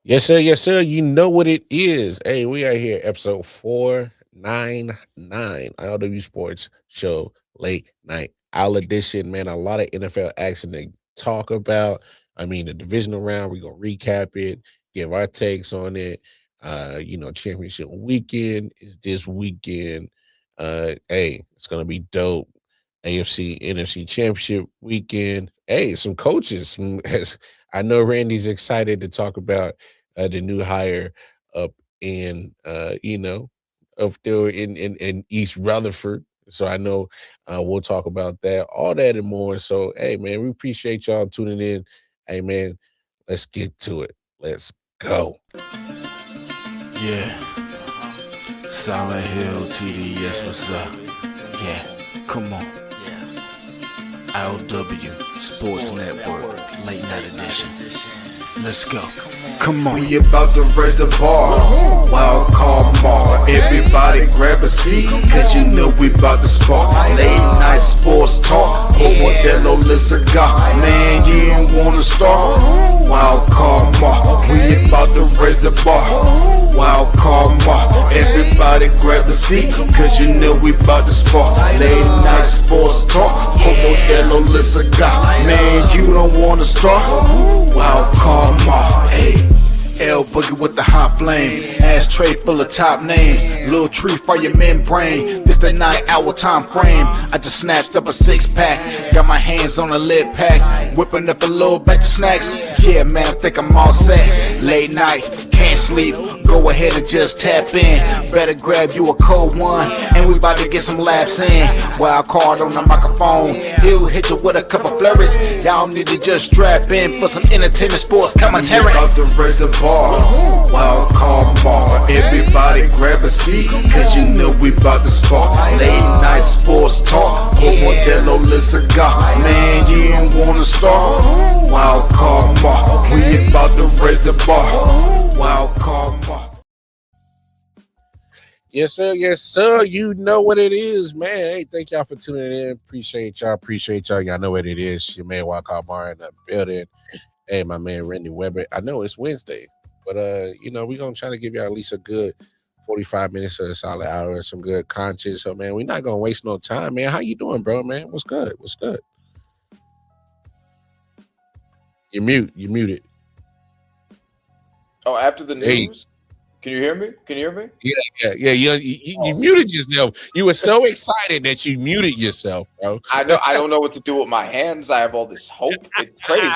Yes, sir. Yes, sir. You know what it is. Hey, we are here, episode 499, I.O.W Sports Show, late night owl edition. Man, a lot of NFL action to talk about. I mean, the divisional round, we're going to recap it, give our takes on it. Championship weekend is this weekend. Hey, it's going to be dope. AFC, NFC championship weekend. Hey, some coaches. I know Randy's excited to talk about the new hire up in up there in East Rutherford. So I know we'll talk about that, all that and more. So hey man, we appreciate y'all tuning in. Hey man, let's get to it. Let's go. Yeah, Solid Hill TDS, what's up? Yeah, come on. I.O.W Sports Network, late night edition. Let's go. Come on. We about to raise the bar. Wild card mark. Everybody grab a seat, cause you know we about to spark. Late night sports talk. Modelo Le Cigar. Man, you don't wanna start. Wild card mark. We about to raise the bar. Wild card mark. Everybody grab a seat, cause you know we about to spark. Late night sports talk. Modelo Le Cigar. Man, you don't wanna start. Wild card mark. Hey. L Boogie with the hot flame, ashtray full of top names, little tree for your membrane. This the 9-hour time frame. I just snatched up a 6-pack, got my hands on a lid pack, whipping up a little batch of snacks. Yeah man, I think I'm all set. Late night, can't sleep, go ahead and just tap in. Better grab you a cold one, and we about to get some laughs in. Wild card on the microphone, he'll hit you with a couple flurries. Y'all need to just strap in for some entertainment sports commentary. We about to raise the bar. Wild card mark. Everybody grab a seat, cause you know we about to spark. Late night sports talk. Modelo Le Cigar. Man, you don't wanna start. Wild card mark. We about to raise the bar. Wild card mark. Yes, sir. Yes, sir. You know what it is, man. Hey, thank y'all for tuning in. Appreciate y'all. Appreciate y'all. Y'all know what it is. Your man Walcott Bar in the building. Hey, my man Randy Weber. I know it's Wednesday, but we're gonna try to give y'all at least a good 45 minutes or a solid hour, some good content. So man, we're not gonna waste no time, man. How you doing, bro, man? What's good? What's good? You muted. Oh, after the Hey, news? Can you hear me? Can you hear me? yeah. You muted yourself. You were so excited that you muted yourself, bro. I know I don't know what to do with my hands. I have all this hope. It's crazy.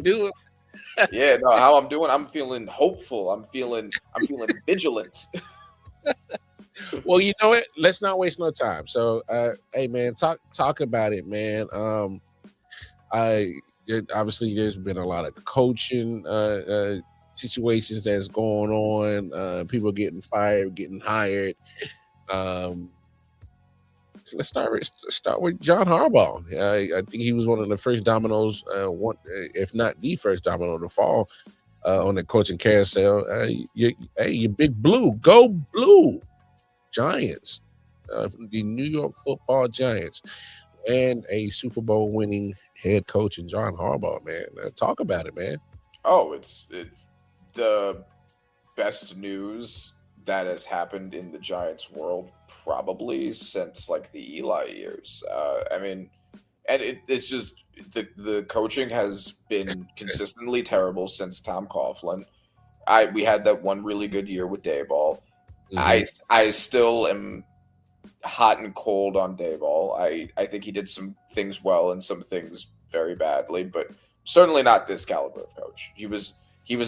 Do it. Yeah, no, how I'm doing, I'm feeling hopeful. I'm feeling vigilant. Well, you know what? Let's not waste no time. So, hey, man, talk about it, man. Obviously there's been a lot of coaching situations that's going on. People getting fired, getting hired. Um, so let's start with John Harbaugh. I think he was one of the first dominoes, if not the first domino to fall on the coaching carousel. You big blue, go blue Giants, the New York Football Giants, and a Super Bowl winning head coach in John Harbaugh. Man, talk about it, man. Oh, it's the best news that has happened in the Giants world probably since like the Eli years. I mean, and it's just the coaching has been consistently terrible since Tom Coughlin. We had that one really good year with Dayball. Mhm. I still am hot and cold on Dayball. I think he did some things well and some things very badly, but certainly not this caliber of coach. He was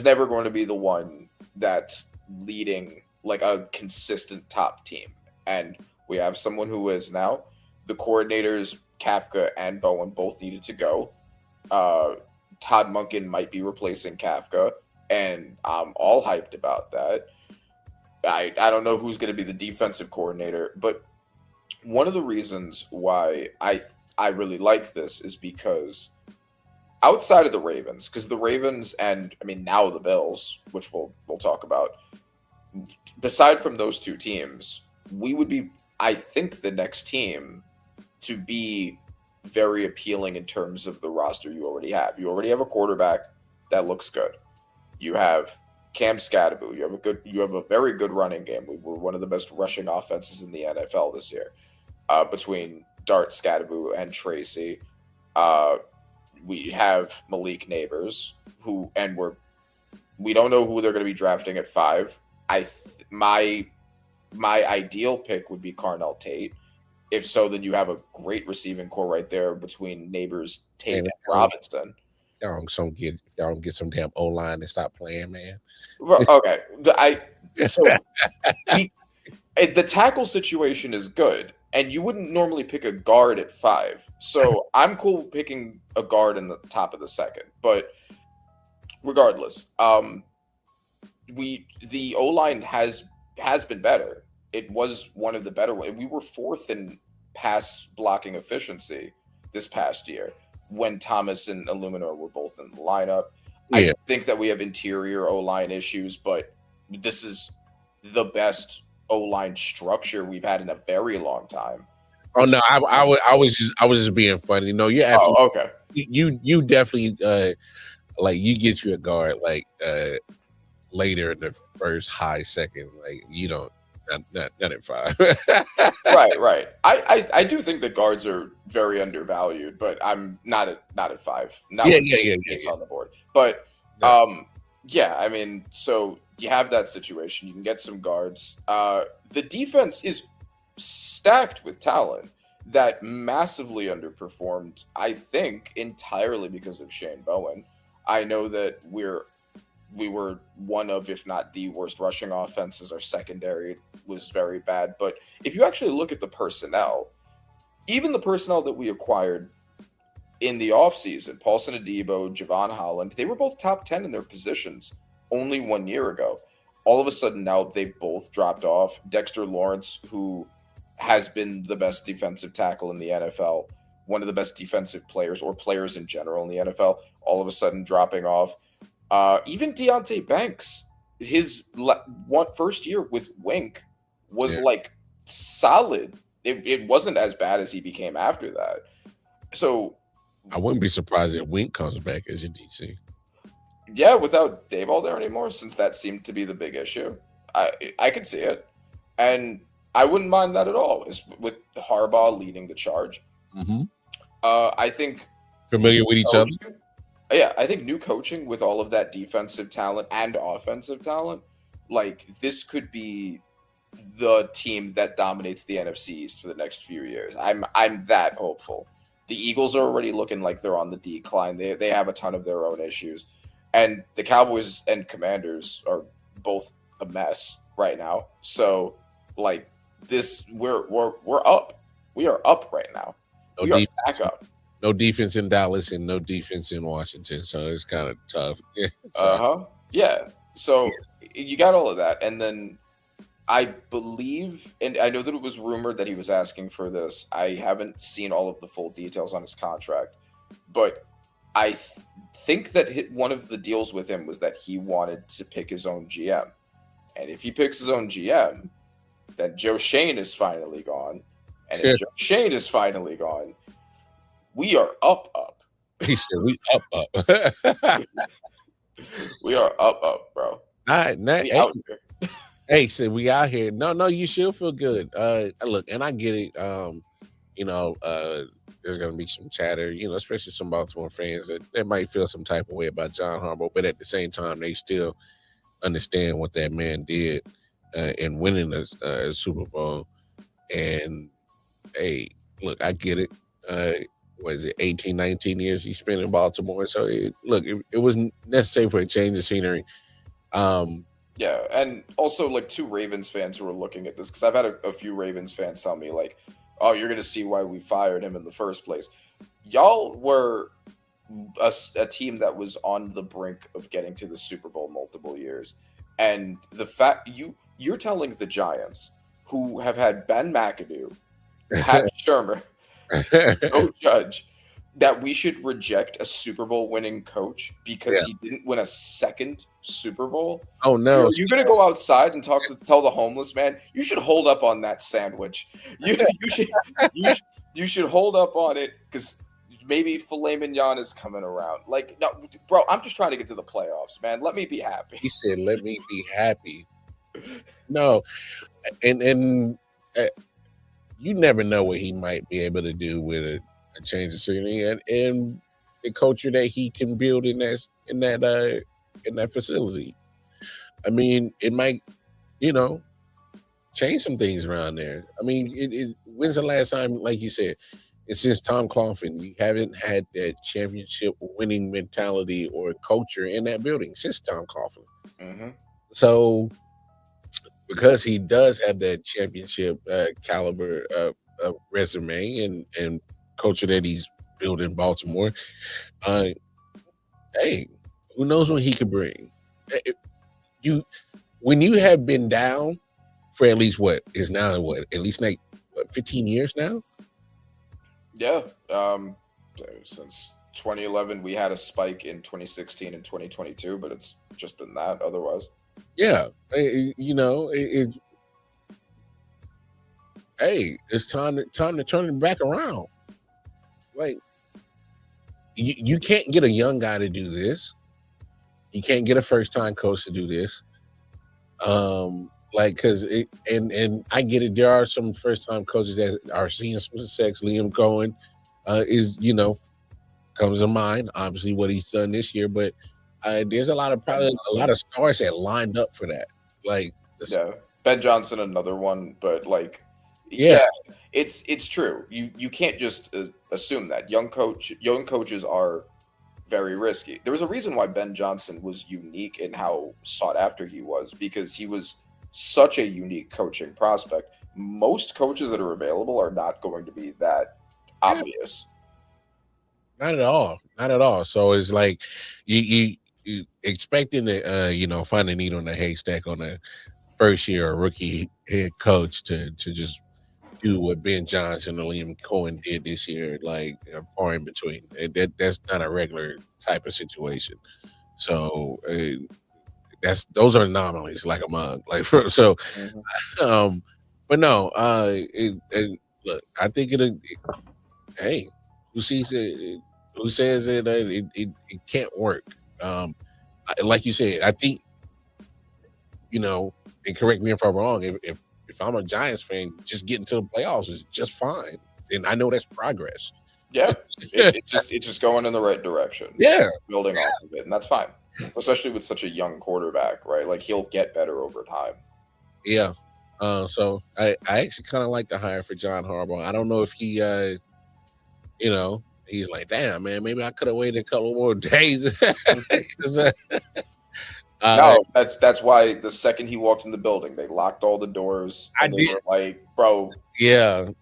never going to be the one that's leading like a consistent top team. And we have someone who is now. The coordinators Kafka and Bowen both needed to go. Uh, Todd Monken might be replacing Kafka, and I'm all hyped about that. I don't know who's going to be the defensive coordinator, but one of the reasons why I really like this is because outside of the Ravens, because the Ravens and I mean now the Bills, which we'll talk about, beside from those two teams, we would be I think the next team to be very appealing in terms of the roster you already have. You already have a quarterback that looks good. You have Cam Scadaboo. You have a very good running game. We were one of the best rushing offenses in the NFL this year. Between Dart, Scadaboo, and Tracy, we have Malik Neighbors, we don't know who they're going to be drafting at 5. My ideal pick would be Carnell Tate. If so, then you have a great receiving core right there between Neighbors, Tate, and Robinson. Y'all don't get some damn O-line and stop playing, man. Well, okay, the tackle situation is good, and you wouldn't normally pick a guard at 5. So I'm cool picking a guard in the top of the second. But regardless, the O-line has been better. It was one of the better ones. We were 4th in pass blocking efficiency this past year when Thomas and Illuminor were both in the lineup. I think that we have interior O-line issues, but this is the best O-line structure we've had in a very long time. Oh no, I was just being funny. No, you're absolutely okay. You definitely like you get you a guard like later in the first, high second. Like you don't not at 5. right. I do think the guards are very undervalued, but I'm not at 5. It's on the board. But yeah, I mean, so you have that situation. You can get some guards. The defense is stacked with talent that massively underperformed, I think, entirely because of Shane Bowen. I know that we were one of, if not the worst rushing offenses. Our secondary was very bad. But if you actually look at the personnel, even the personnel that we acquired in the offseason, Paulson Adebo, Javon Holland, they were both top 10 in their positions only 1 year ago. All of a sudden now they've both dropped off. Dexter Lawrence, who has been the best defensive tackle in the NFL, one of the best defensive players or players in general in the NFL, all of a sudden dropping off. Even Deonte Banks, his first year with Wink was like solid. It wasn't as bad as he became after that. So I wouldn't be surprised if Wink comes back as a DC. Yeah, without Dayball there anymore, since that seemed to be the big issue. I could see it. And I wouldn't mind that at all, with Harbaugh leading the charge. Mm-hmm. I think familiar with each other. Yeah, I think new coaching with all of that defensive talent and offensive talent, like this could be the team that dominates the NFC East for the next few years. I'm that hopeful. The Eagles are already looking like they're on the decline. They have a ton of their own issues, and the Cowboys and Commanders are both a mess right now. So, like this, we're up. We are up right now. We are back up. No defense in Dallas and no defense in Washington, so it's kind of tough. Yeah. So you got all of that, and then I believe, and I know that it was rumored that he was asking for this. I haven't seen all of the full details on his contract, but I think that one of the deals with him was that he wanted to pick his own GM, and if he picks his own GM, then Joe Shane is finally gone, and if Joe Shane is finally gone, we are up. He said we up. We are up, bro. Hey, so we out here. No, you should feel good. Look, and I get it. There's gonna be some chatter, especially some Baltimore fans that might feel some type of way about John Harbaugh, but at the same time, they still understand what that man did in winning a Super Bowl. And hey, look, I get it. Was it 18, 19 years he spent in Baltimore? So it was necessary for a change of scenery. Yeah, and also like two Ravens fans who are looking at this, because I've had a few Ravens fans tell me like, oh, you're going to see why we fired him in the first place. Y'all were a team that was on the brink of getting to the Super Bowl multiple years. And the fact you're telling the Giants, who have had Ben McAdoo, Pat Shermer, no Judge, that we should reject a Super Bowl winning coach because he didn't win a second Super Bowl. Oh no! You're gonna go outside and tell the homeless man you should hold up on that sandwich. You should hold up on it, because maybe filet mignon is coming around. Like, no, bro, I'm just trying to get to the playoffs, man. Let me be happy. He said, "Let me be happy." No, and you never know what he might be able to do with a change of scenery and the culture that he can build in that facility. I mean, it might, you know, change some things around there. I mean, when's the last time, like you said, it's since Tom Coughlin, you haven't had that championship winning mentality or culture in that building since Tom Coughlin. Mm-hmm. So, because he does have that championship caliber resume and culture that he's built in Baltimore, hey, who knows what he could bring? When you have been down for at least at least like 15 years now. Yeah. Since 2011, we had a spike in 2016 and 2022, but it's just been that otherwise. Yeah. You know, hey, it's time to turn it back around. Like, you can't get a young guy to do this. You can't get a first-time coach to do this. Like, because and I get it. There are some first-time coaches that are seeing some success. Liam Cohen is, comes to mind. Obviously, what he's done this year, but there's probably a lot of stars that lined up for that. Like, yeah, Ben Johnson, another one, but like, yeah, it's true. You can't just assume that young coaches are very risky. There was a reason why Ben Johnson was unique in how sought after he was, because he was such a unique coaching prospect. Most coaches that are available are not going to be that obvious. Not at all. Not at all. So it's like you expecting to find a needle in a haystack on a first year rookie head coach to just do what Ben Johnson or Liam Cohen did this year, like far in between. That's not a regular type of situation. So those are anomalies, like a mug. Like so, but no. Look, I think hey, who sees it? Who says it can't work? Like you said, I think and correct me if I'm wrong. If I'm a Giants fan, just getting to the playoffs is just fine, and I know that's progress. Yeah, it's just going in the right direction. Yeah, building off of it, and that's fine, especially with such a young quarterback, right? Like, he'll get better over time. Yeah. So I actually kind of like the hire for John Harbaugh. I don't know if he, he's like, damn, man, maybe I could have waited a couple more days. No, that's why the second he walked in the building, they locked all the doors. And they were like, bro, you're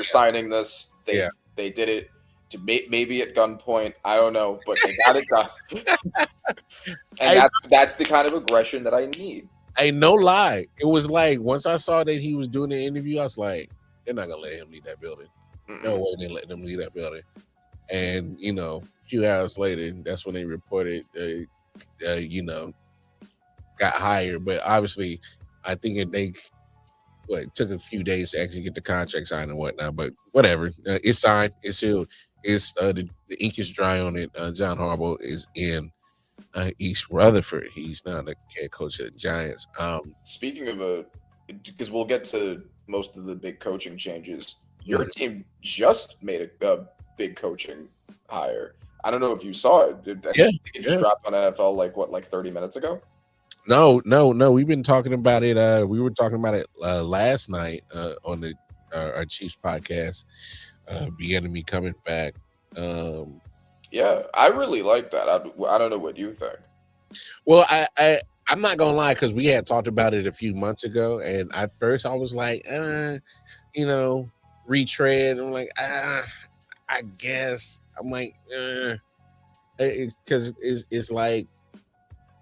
signing this. They did it to maybe at gunpoint. I don't know, but they got it done. And that's the kind of aggression that I need. Ain't no lie. It was like, once I saw that he was doing the interview, I was like, they're not gonna let him leave that building. No way they let them leave that building. And a few hours later, that's when they reported got hired. But obviously, I think it took a few days to actually get the contract signed and whatnot. But whatever, it's signed, it's sealed, it's the ink is dry on it. John Harbaugh is in East Rutherford. He's not a head coach of the Giants. Speaking of because we'll get to most of the big coaching changes. Your team just made a big coaching hire. I don't know if you saw it. It just dropped on NFL like 30 minutes ago? No. We've been talking about it. We were talking about it last night on our Chiefs podcast. Bieniemy coming back. Yeah, I really like that. I don't know what you think. Well, I'm not gonna lie, because we had talked about it a few months ago, and at first I was like, retread. I'm like, I guess. I'm like, because it's like,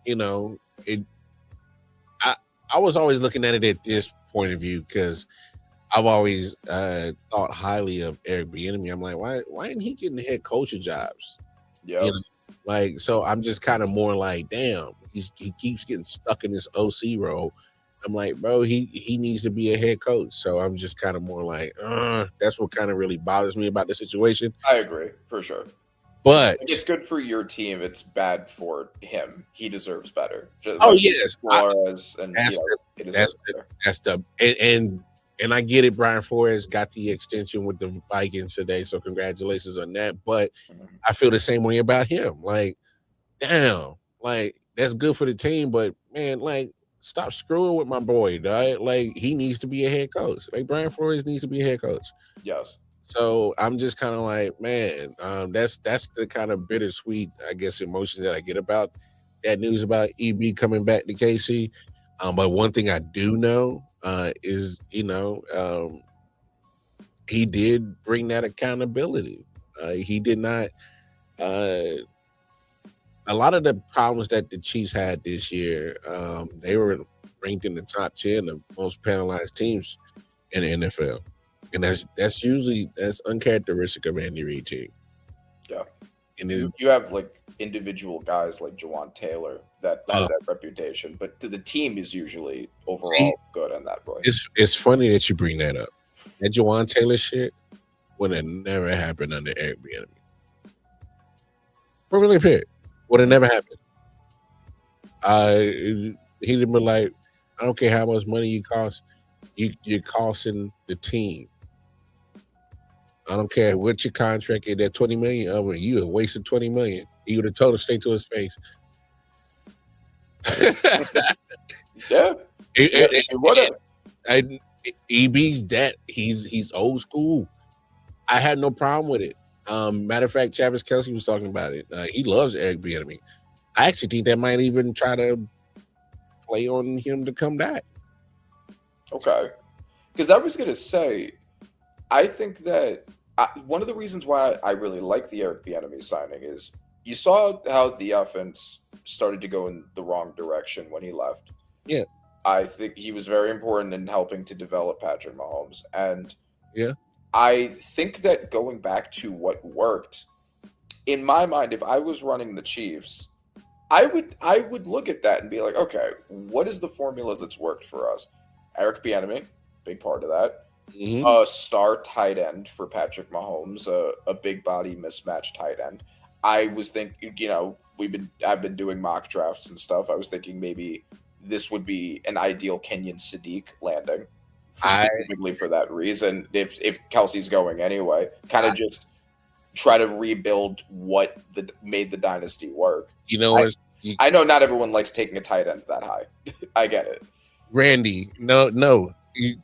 I was always looking at it at this point of view, because I've always thought highly of Eric Bieniemy. I'm like, why isn't he getting head coaching jobs? Yeah, so I'm just kind of more like, damn, he keeps getting stuck in this OC role, I'm like, bro, he needs to be a head coach. So I'm just kind of more like, that's what kind of really bothers me about the situation. I agree for sure. But Like, it's good for your team. It's bad for him. He deserves better. Just oh like yes, Flores, and that's the he that's deserves the better. that's the and I get it. Brian Flores got the extension with the Vikings today, so congratulations on that. But Mhm. I feel the same way about him. Like, damn, like that's good for the team, but man, like stop screwing with my boy, dog. Like he needs to be a head coach. Like Brian Flores needs to be a head coach. Yes. So I'm just kind of like, man, that's the kind of bittersweet, I guess, emotions that I get about that news about EB coming back to KC. But one thing I do know is, he did bring that accountability. He did not. Uh, a lot of the problems that the Chiefs had this year, they were ranked in the top 10 of most penalized teams in the NFL, and that's uncharacteristic of Andy Reid team. Yeah. And it's, You have like individual guys like Jawan Taylor that uh, have that reputation, but the team is usually see, overall good in that way. it's funny that you bring that up. That Jawan Taylor shit would have never happened under Eric Bieniemy. For really period, would have never happened. He'd have been like, I don't care how much money you cost, you're costing the team. I don't care what your contract is. That 20 million of it, you have wasted 20 million. He would have told him straight to his face. Yeah. It, It would have. and EB's that he's old school. I had no problem with it. Matter of fact, Travis Kelsey was talking about it. He loves Eric Bieniemy. I actually think that might even try to play on him to come back. Okay. Because I was going to say, I think that one of the reasons why I really like the Eric Bieniemy signing is you saw how the offense started to go in the wrong direction when he left. Yeah, I think he was very important in helping to develop Patrick Mahomes. And yeah. I think that going back to what worked, in my mind, if I was running the Chiefs, I would look at that and be like, okay, what is the formula that's worked for us? Eric Bieniemy, big part of that. hmm A star tight end for Patrick Mahomes, a big body mismatched tight end. I was thinking, I've been doing mock drafts and stuff. I was thinking maybe this would be an ideal Kenyon Sadiq landing, I specifically for that reason. If Kelsey's going anyway, kind of just try to rebuild what made the dynasty work. you know I, what, I know not everyone likes taking a tight end that high. I get it. Randy? No,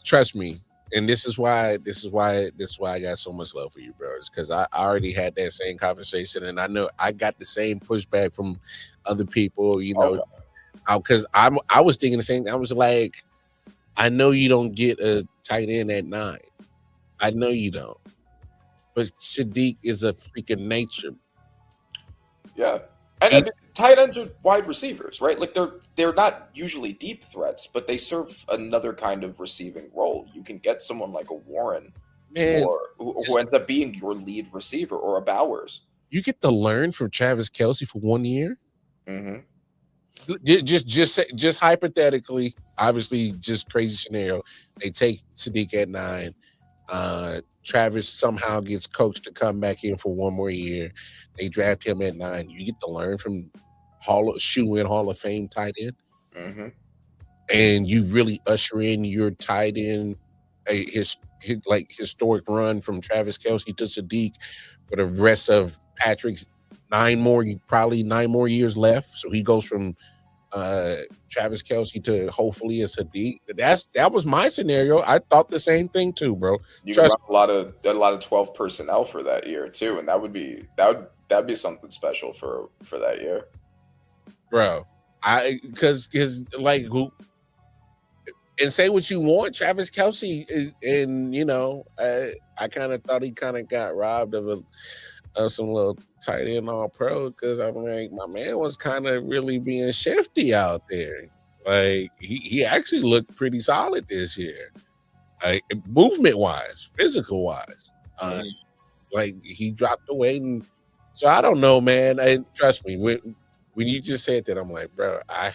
trust me. And this is why I got so much love for you, bros. Because I already had that same conversation, and I know I got the same pushback from other people. Okay. Because I was thinking the same thing. I was like, I know you don't get a tight end at 9. I know you don't. But Sadiq is a freaking nature. Yeah. And I mean, tight ends are wide receivers, right? Like they're not usually deep threats, but they serve another kind of receiving role. You can get someone like a Warren Man, or who ends up being your lead receiver, or a Bowers. you get to learn from Travis Kelsey for 1 year. Mm-hmm. Just hypothetically, obviously, just crazy scenario. They take Sadiq at 9. Travis somehow gets coached to come back in for 1 more year. They draft him at 9. You get to learn from Hall of Fame tight end, Mm-hmm. and you really usher in your tight end his historic run from Travis Kelsey to Sadiq for the rest of Patrick's probably 9 more years left. So he goes from Travis Kelsey to hopefully a Sadiq. That was my scenario. I thought the same thing too, bro. You can Trust run a lot of 12 personnel for that year too, and that'd be something special for that year. bro. Because like who and say what you want, Travis Kelsey, and I kind of thought he kind of got robbed of some little tight end all pro, because I'm like, my man was kind of really being shifty out there. Like he actually looked pretty solid this year, movement wise, physical wise. Like he dropped the weight, and so I don't know, man. Trust me, when you just said that, I'm like, bro, I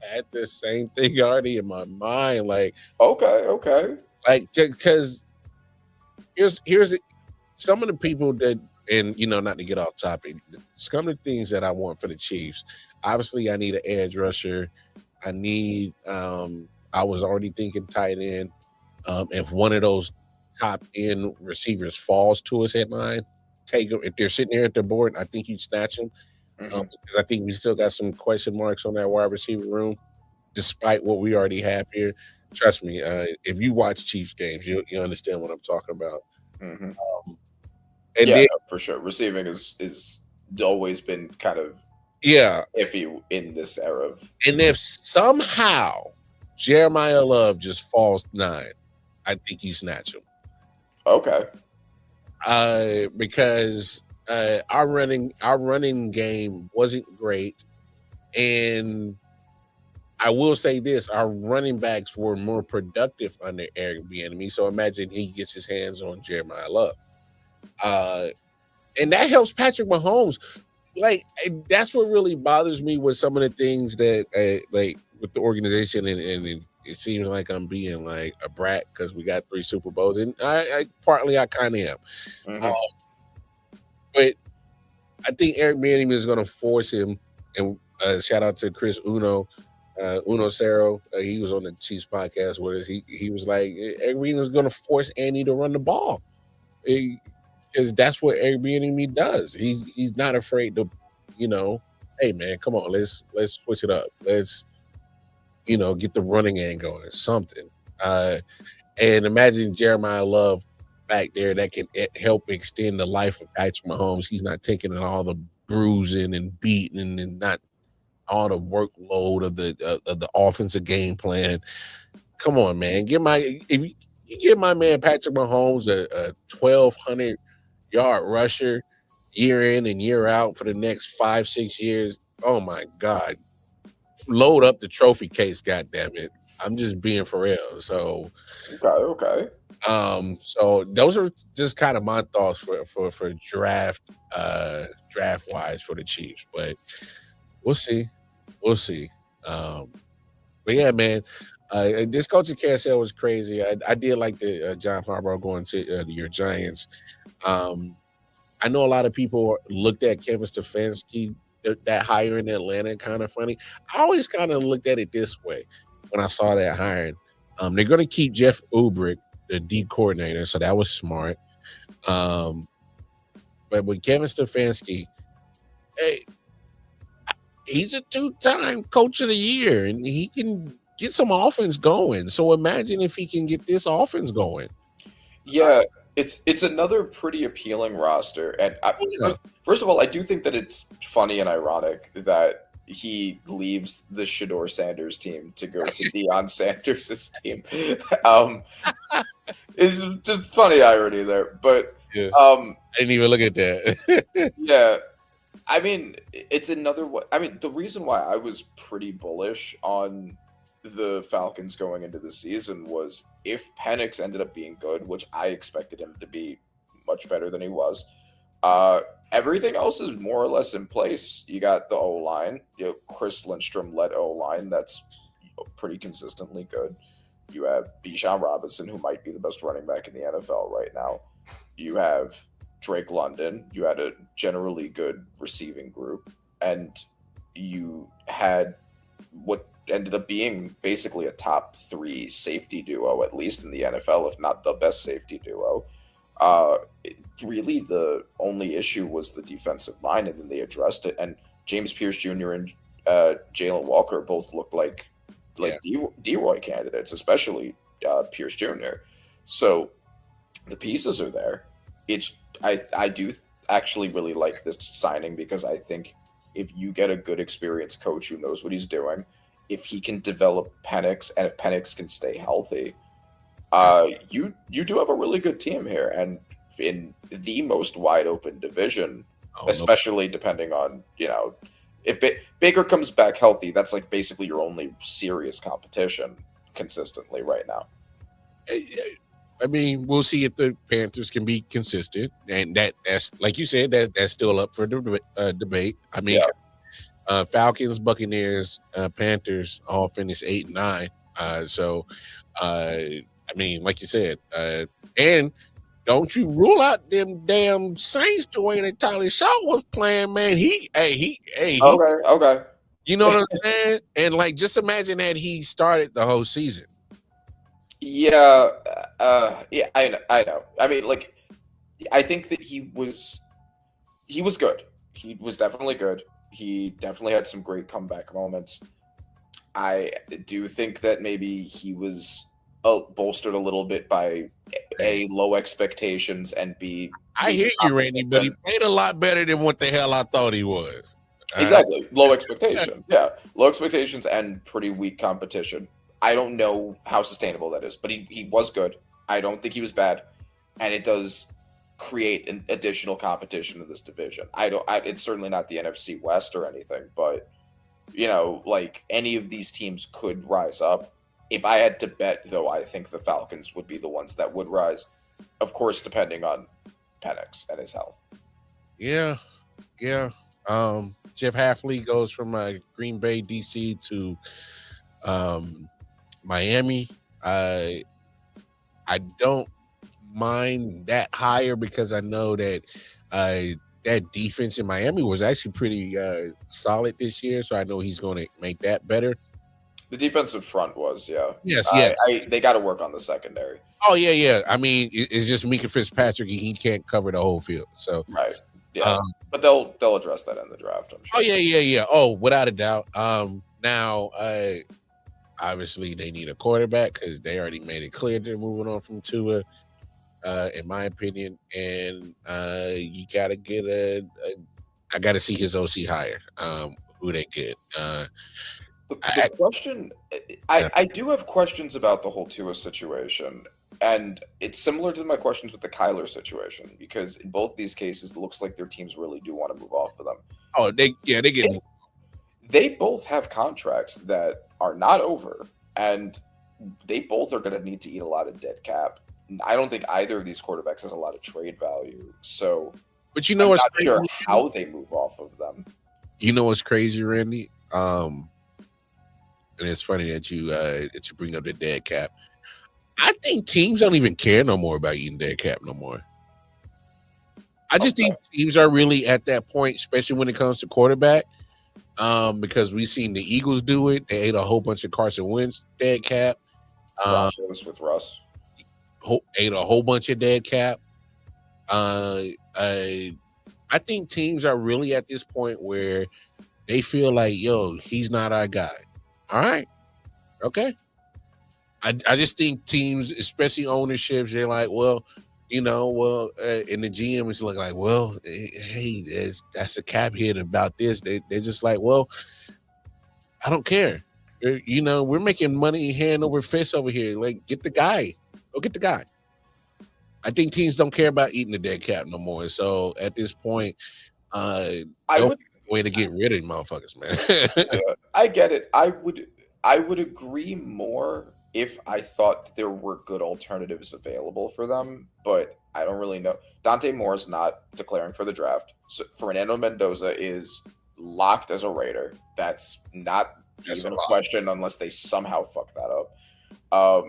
had the same thing already in my mind. Okay. Because here's some of the people that, and not to get off topic, some of the things that I want for the Chiefs. Obviously, I need an edge rusher. I need. I was already thinking tight end. If one of those top end receivers falls to us at 9, take them. If they're sitting there at the board, I think you snatch them. Because I think we still got some question marks on that wide receiver room, despite what we already have here. Trust me, if you watch Chiefs games, you understand what I'm talking about. Mm-hmm. And yeah, then, no, for sure. Receiving is always been kind of iffy in this era of. And if somehow Jeremiah Love just falls 9, I think you snatch him. Okay. Because our running game wasn't great, and I will say this: our running backs were more productive under Eric Bieniemy. So imagine he gets his hands on Jeremiah Love, and that helps Patrick Mahomes. That's what really bothers me with some of the things that with the organization, and it seems like I'm being like a brat because we got 3 Super Bowls, and I partly I kind of am. But I think Eric Bieniemy is going to force him, and shout out to Chris Uno Cero. He was on the Chiefs podcast with us. He was like, Eric Bieniemy is going to force Andy to run the ball, because that's what Eric Bieniemy does. He's not afraid to, hey man, come on, let's switch it up. Let's get the running game going or something. And imagine Jeremiah Love back there that can help extend the life of Patrick Mahomes. He's not taking in all the bruising and beating and not all the workload of the offensive game plan. Come on, man. If you give my man Patrick Mahomes a 1,200-yard rusher year in and year out for the next 5-6 years, oh my God. Load up the trophy case, goddammit. I'm just being for real. So Okay. So those are just kind of my thoughts for draft wise for the Chiefs, but we'll see. But yeah, man, this coaching carousel was crazy. I did like the John Harbaugh going to your Giants. I know a lot of people looked at Kevin Stefanski, that hire in Atlanta, kind of funny. I always kind of looked at it this way when I saw that hiring. They're going to keep Jeff Ulbrich, the D coordinator, so that was smart. But with Kevin Stefanski, hey, he's a 2-time coach of the year, and he can get some offense going. So imagine if he can get this offense going. Yeah, it's another pretty appealing roster, and first of all, I do think that it's funny and ironic that he leaves the Shador Sanders team to go to Deion Sanders' team. It's just funny irony there, but yes. I didn't even look at that. Yeah, I mean, it's another one. I mean, the reason why I was pretty bullish on the Falcons going into the season was if Penix ended up being good, which I expected him to be much better than he was. Everything else is more or less in place. You got the O-line, Chris Lindstrom led O-line that's pretty consistently good. You have Bijan Robinson, who might be the best running back in the NFL right now. You have Drake London. You had a generally good receiving group, and you had what ended up being basically a top 3 safety duo, at least in the NFL, if not the best safety duo. Really, the only issue was the defensive line, and then they addressed it. And James Pierce Jr. and Jalen Walker both looked like D-Roy candidates, especially Pierce Jr. So the pieces are there. I do actually really like this signing because I think if you get a good experienced coach who knows what he's doing, if he can develop Penix, and if Penix can stay healthy, you do have a really good team here, and in the most wide open division, especially depending on if Baker comes back healthy, that's like basically your only serious competition consistently right now. I mean, we'll see if the Panthers can be consistent, and that's like you said, that's still up for debate. I mean, Falcons, Buccaneers, Panthers all finished 8-9. I mean, like you said, and don't you rule out them damn Saints the way that Tyler Shaw was playing, man. Okay. You know what I'm saying? And like, just imagine that he started the whole season. Yeah, yeah, I know. I mean, like, I think that he was good. He was definitely good. He definitely had some great comeback moments. I do think that maybe he was bolstered a little bit by A, low expectations, and B, I hear you, Randy, but he played a lot better than what the hell I thought he was. Exactly. Low expectations. Yeah. Low expectations and pretty weak competition. I don't know how sustainable that is, but he was good. I don't think he was bad. And it does create an additional competition in this division. It's certainly not the NFC West or anything, but like any of these teams could rise up. If I had to bet, though, I think the Falcons would be the ones that would rise. Of course, depending on Penix and his health. Yeah. Jeff Halfley goes from Green Bay, DC to Miami. I don't mind that hire because I know that that defense in Miami was actually pretty solid this year, so I know he's going to make that better. The defensive front was, yeah. Yes. They got to work on the secondary. Oh, yeah. I mean, it's just Minka Fitzpatrick. He can't cover the whole field. So right. Yeah. But they'll address that in the draft, I'm sure. Oh, yeah. Oh, without a doubt. Now, obviously, they need a quarterback because they already made it clear they're moving on from Tua, in my opinion. And you got to get I got to see his OC hire, who they get. The question, I do have questions about the whole Tua situation, and it's similar to my questions with the Kyler situation because in both these cases, it looks like their teams really do want to move off of them. Oh, they get. They both have contracts that are not over, and they both are going to need to eat a lot of dead cap. I don't think either of these quarterbacks has a lot of trade value, so. But I'm not sure how they move off of them. You know what's crazy, Randy? And it's funny that you bring up the dead cap. I think teams don't even care no more about eating dead cap no more. I just think teams are really at that point, especially when it comes to quarterback, because we've seen the Eagles do it. They ate a whole bunch of Carson Wentz dead cap. With Russ. Ate a whole bunch of dead cap. I think teams are really at this point where they feel like, yo, he's not our guy. All right. Okay. I just think teams, especially ownerships, they're like, well, and the GM is like, well, hey, that's a cap hit about this. They're just like, well, I don't care. We're making money hand over fist over here. Like, get the guy. Go get the guy. I think teams don't care about eating the dead cap no more. So at this point, way to get rid of motherfuckers, man. I get it. I would agree more if I thought that there were good alternatives available for them, but I don't really know. Dante Moore is not declaring for the draft. So Fernando Mendoza is locked as a Raider. That's not even a question unless they somehow fuck that up.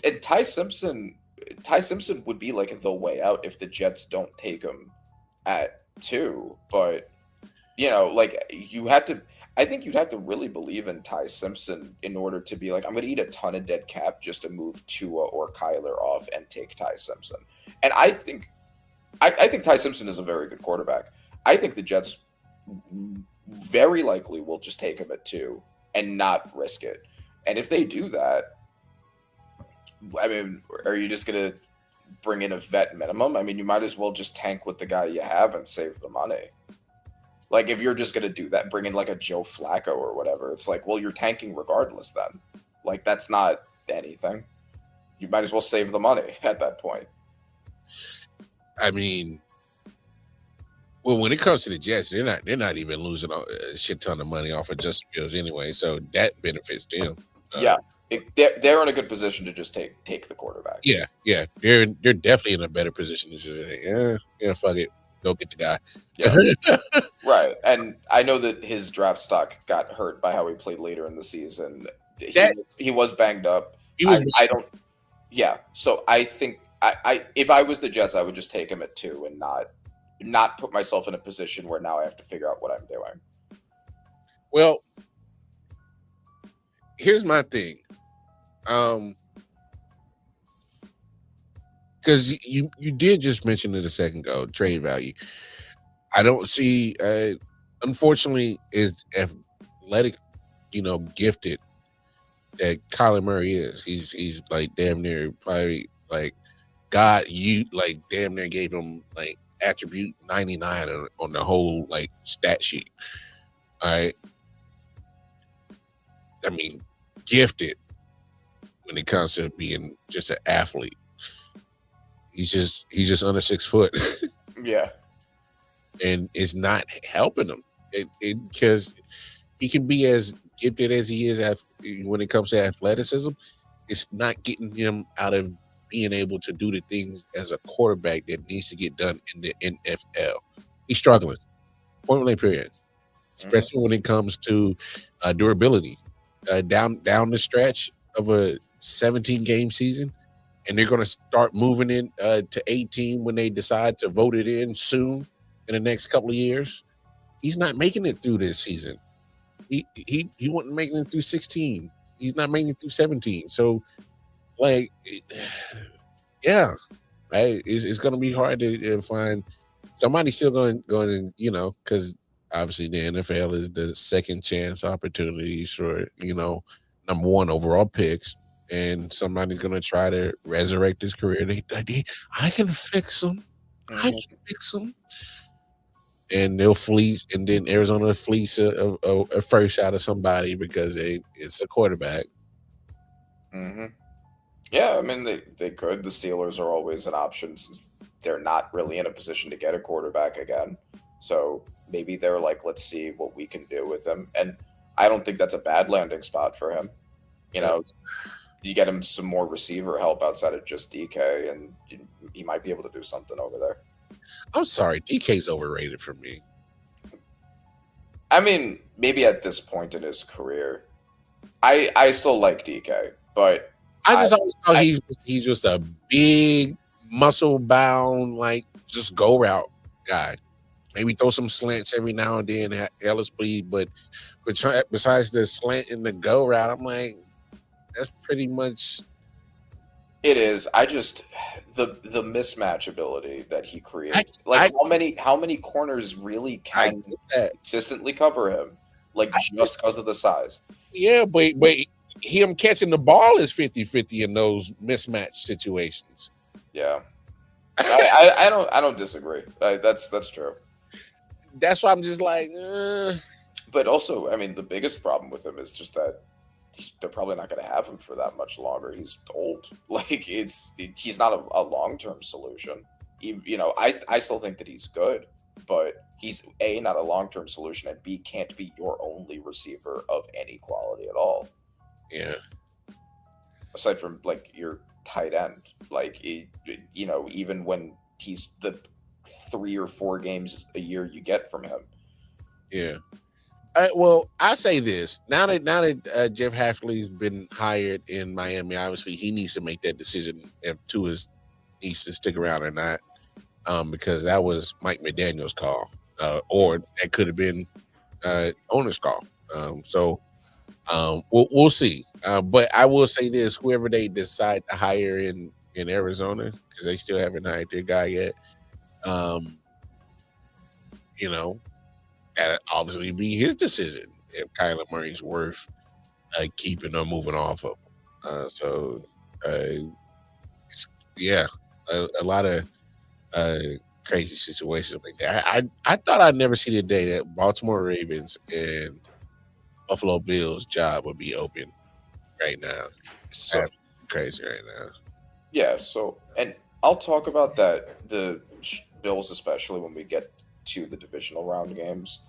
And Ty Simpson would be like the way out if the Jets don't take him at 2, but I think you'd have to really believe in Ty Simpson in order to be like, I'm going to eat a ton of dead cap just to move Tua or Kyler off and take Ty Simpson. And I think Ty Simpson is a very good quarterback. I think the Jets very likely will just take him at 2 and not risk it. And if they do that, I mean, are you just going to bring in a vet minimum? I mean, you might as well just tank with the guy you have and save the money. Like, if you're just going to do that, bring in like a Joe Flacco or whatever, it's like, well, you're tanking regardless then. Like, that's not anything. You might as well save the money at that point. I mean, well, when it comes to the Jets, they're not even losing a shit ton of money off of Justin Fields anyway, so that benefits them. Yeah. They're in a good position to just take the quarterback. Yeah. They're definitely in a better position to just fuck it. go get the guy. Yeah. Right. And I know that his draft stock got hurt by how he played later in the season. He was banged up. He was. I don't. Yeah. So I think if I was the Jets, I would just take him at 2 and not put myself in a position where now I have to figure out what I'm doing. Well, here's my thing. Because you did just mention it a second ago, trade value. I don't see, unfortunately, is athletic, gifted that Kyler Murray is. He's like damn near probably like God. You like damn near gave him like attribute 99 on the whole like stat sheet. All right. I mean, gifted when it comes to being just an athlete. He's just under 6 foot. Yeah. And it's not helping him because he can be as gifted as he is when it comes to athleticism. It's not getting him out of being able to do the things as a quarterback that needs to get done in the NFL. He's struggling. Point blank period. Especially when it comes to durability. Down the stretch of a 17-game season, and they're going to start moving in to 18 when they decide to vote it in soon in the next couple of years. He's not making it through this season. He wasn't making it through 16. He's not making it through 17. So, like, yeah, right. It's going to be hard to find somebody still going to, because obviously the NFL is the second chance opportunities for, number 1 overall picks. And somebody's going to try to resurrect his career. I can fix him. I can fix him. And they'll fleece, and then Arizona fleece a first out of somebody because it's a quarterback. Mm-hmm. Yeah, I mean, they could. The Steelers are always an option since they're not really in a position to get a quarterback again. So maybe they're like, let's see what we can do with him. And I don't think that's a bad landing spot for him. You get him some more receiver help outside of just DK, and he might be able to do something over there. I'm sorry, DK's overrated for me. I mean, maybe at this point in his career, I still like DK, but I just always thought he's just a big muscle bound, like just go route guy. Maybe throw some slants every now and then, hella speed, but besides the slant and the go route, I'm like, that's pretty much. It is. I just the mismatch ability that he creates. How many corners really can consistently cover him? Like just because of the size. Yeah, but him catching the ball is 50-50 in those mismatch situations. Yeah. I don't disagree. That's true. That's why I'm just like. But also, I mean, the biggest problem with him is just that they're probably not going to have him for that much longer. He's old. Like he's not a long-term solution. I still think that he's good, but he's A, not a long-term solution, and B, can't be your only receiver of any quality at all. Yeah. Aside from like your tight end, like even when he's the 3 or 4 games a year you get from him. Yeah. I say this now that Jeff Hafley's been hired in Miami. Obviously, he needs to make that decision if Tua needs to stick around or not, because that was Mike McDaniel's call, or that could have been owner's call. We'll see. But I will say this: whoever they decide to hire in Arizona, because they still haven't hired their guy yet, that'd obviously be his decision if Kyler Murray's worth keeping or moving off of. A lot of crazy situations like that. I thought I'd never see the day that Baltimore Ravens and Buffalo Bills job would be open right now. So that's crazy right now. Yeah. So, and I'll talk about that, the Bills, especially when we get to the divisional round games.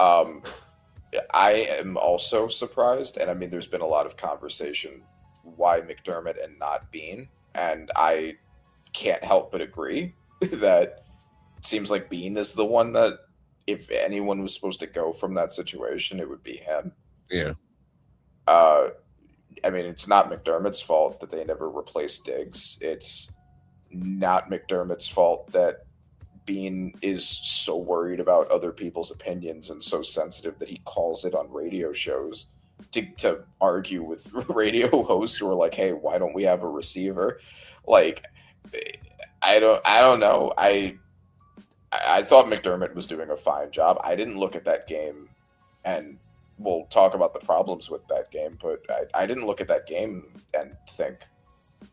I am also surprised, and I mean, there's been a lot of conversation why McDermott and not Bean, and I can't help but agree that seems like Bean is the one that, if anyone was supposed to go from that situation, it would be him. Yeah. Uh, I mean, it's not McDermott's fault that they never replaced Diggs. It's not McDermott's fault that Bean is so worried about other people's opinions and so sensitive that he calls it on radio shows to argue with radio hosts who are like, "Hey, why don't we have a receiver?" Like, I don't know. I thought McDermott was doing a fine job. I didn't look at that game, and we'll talk about the problems with that game, but I didn't look at that game and think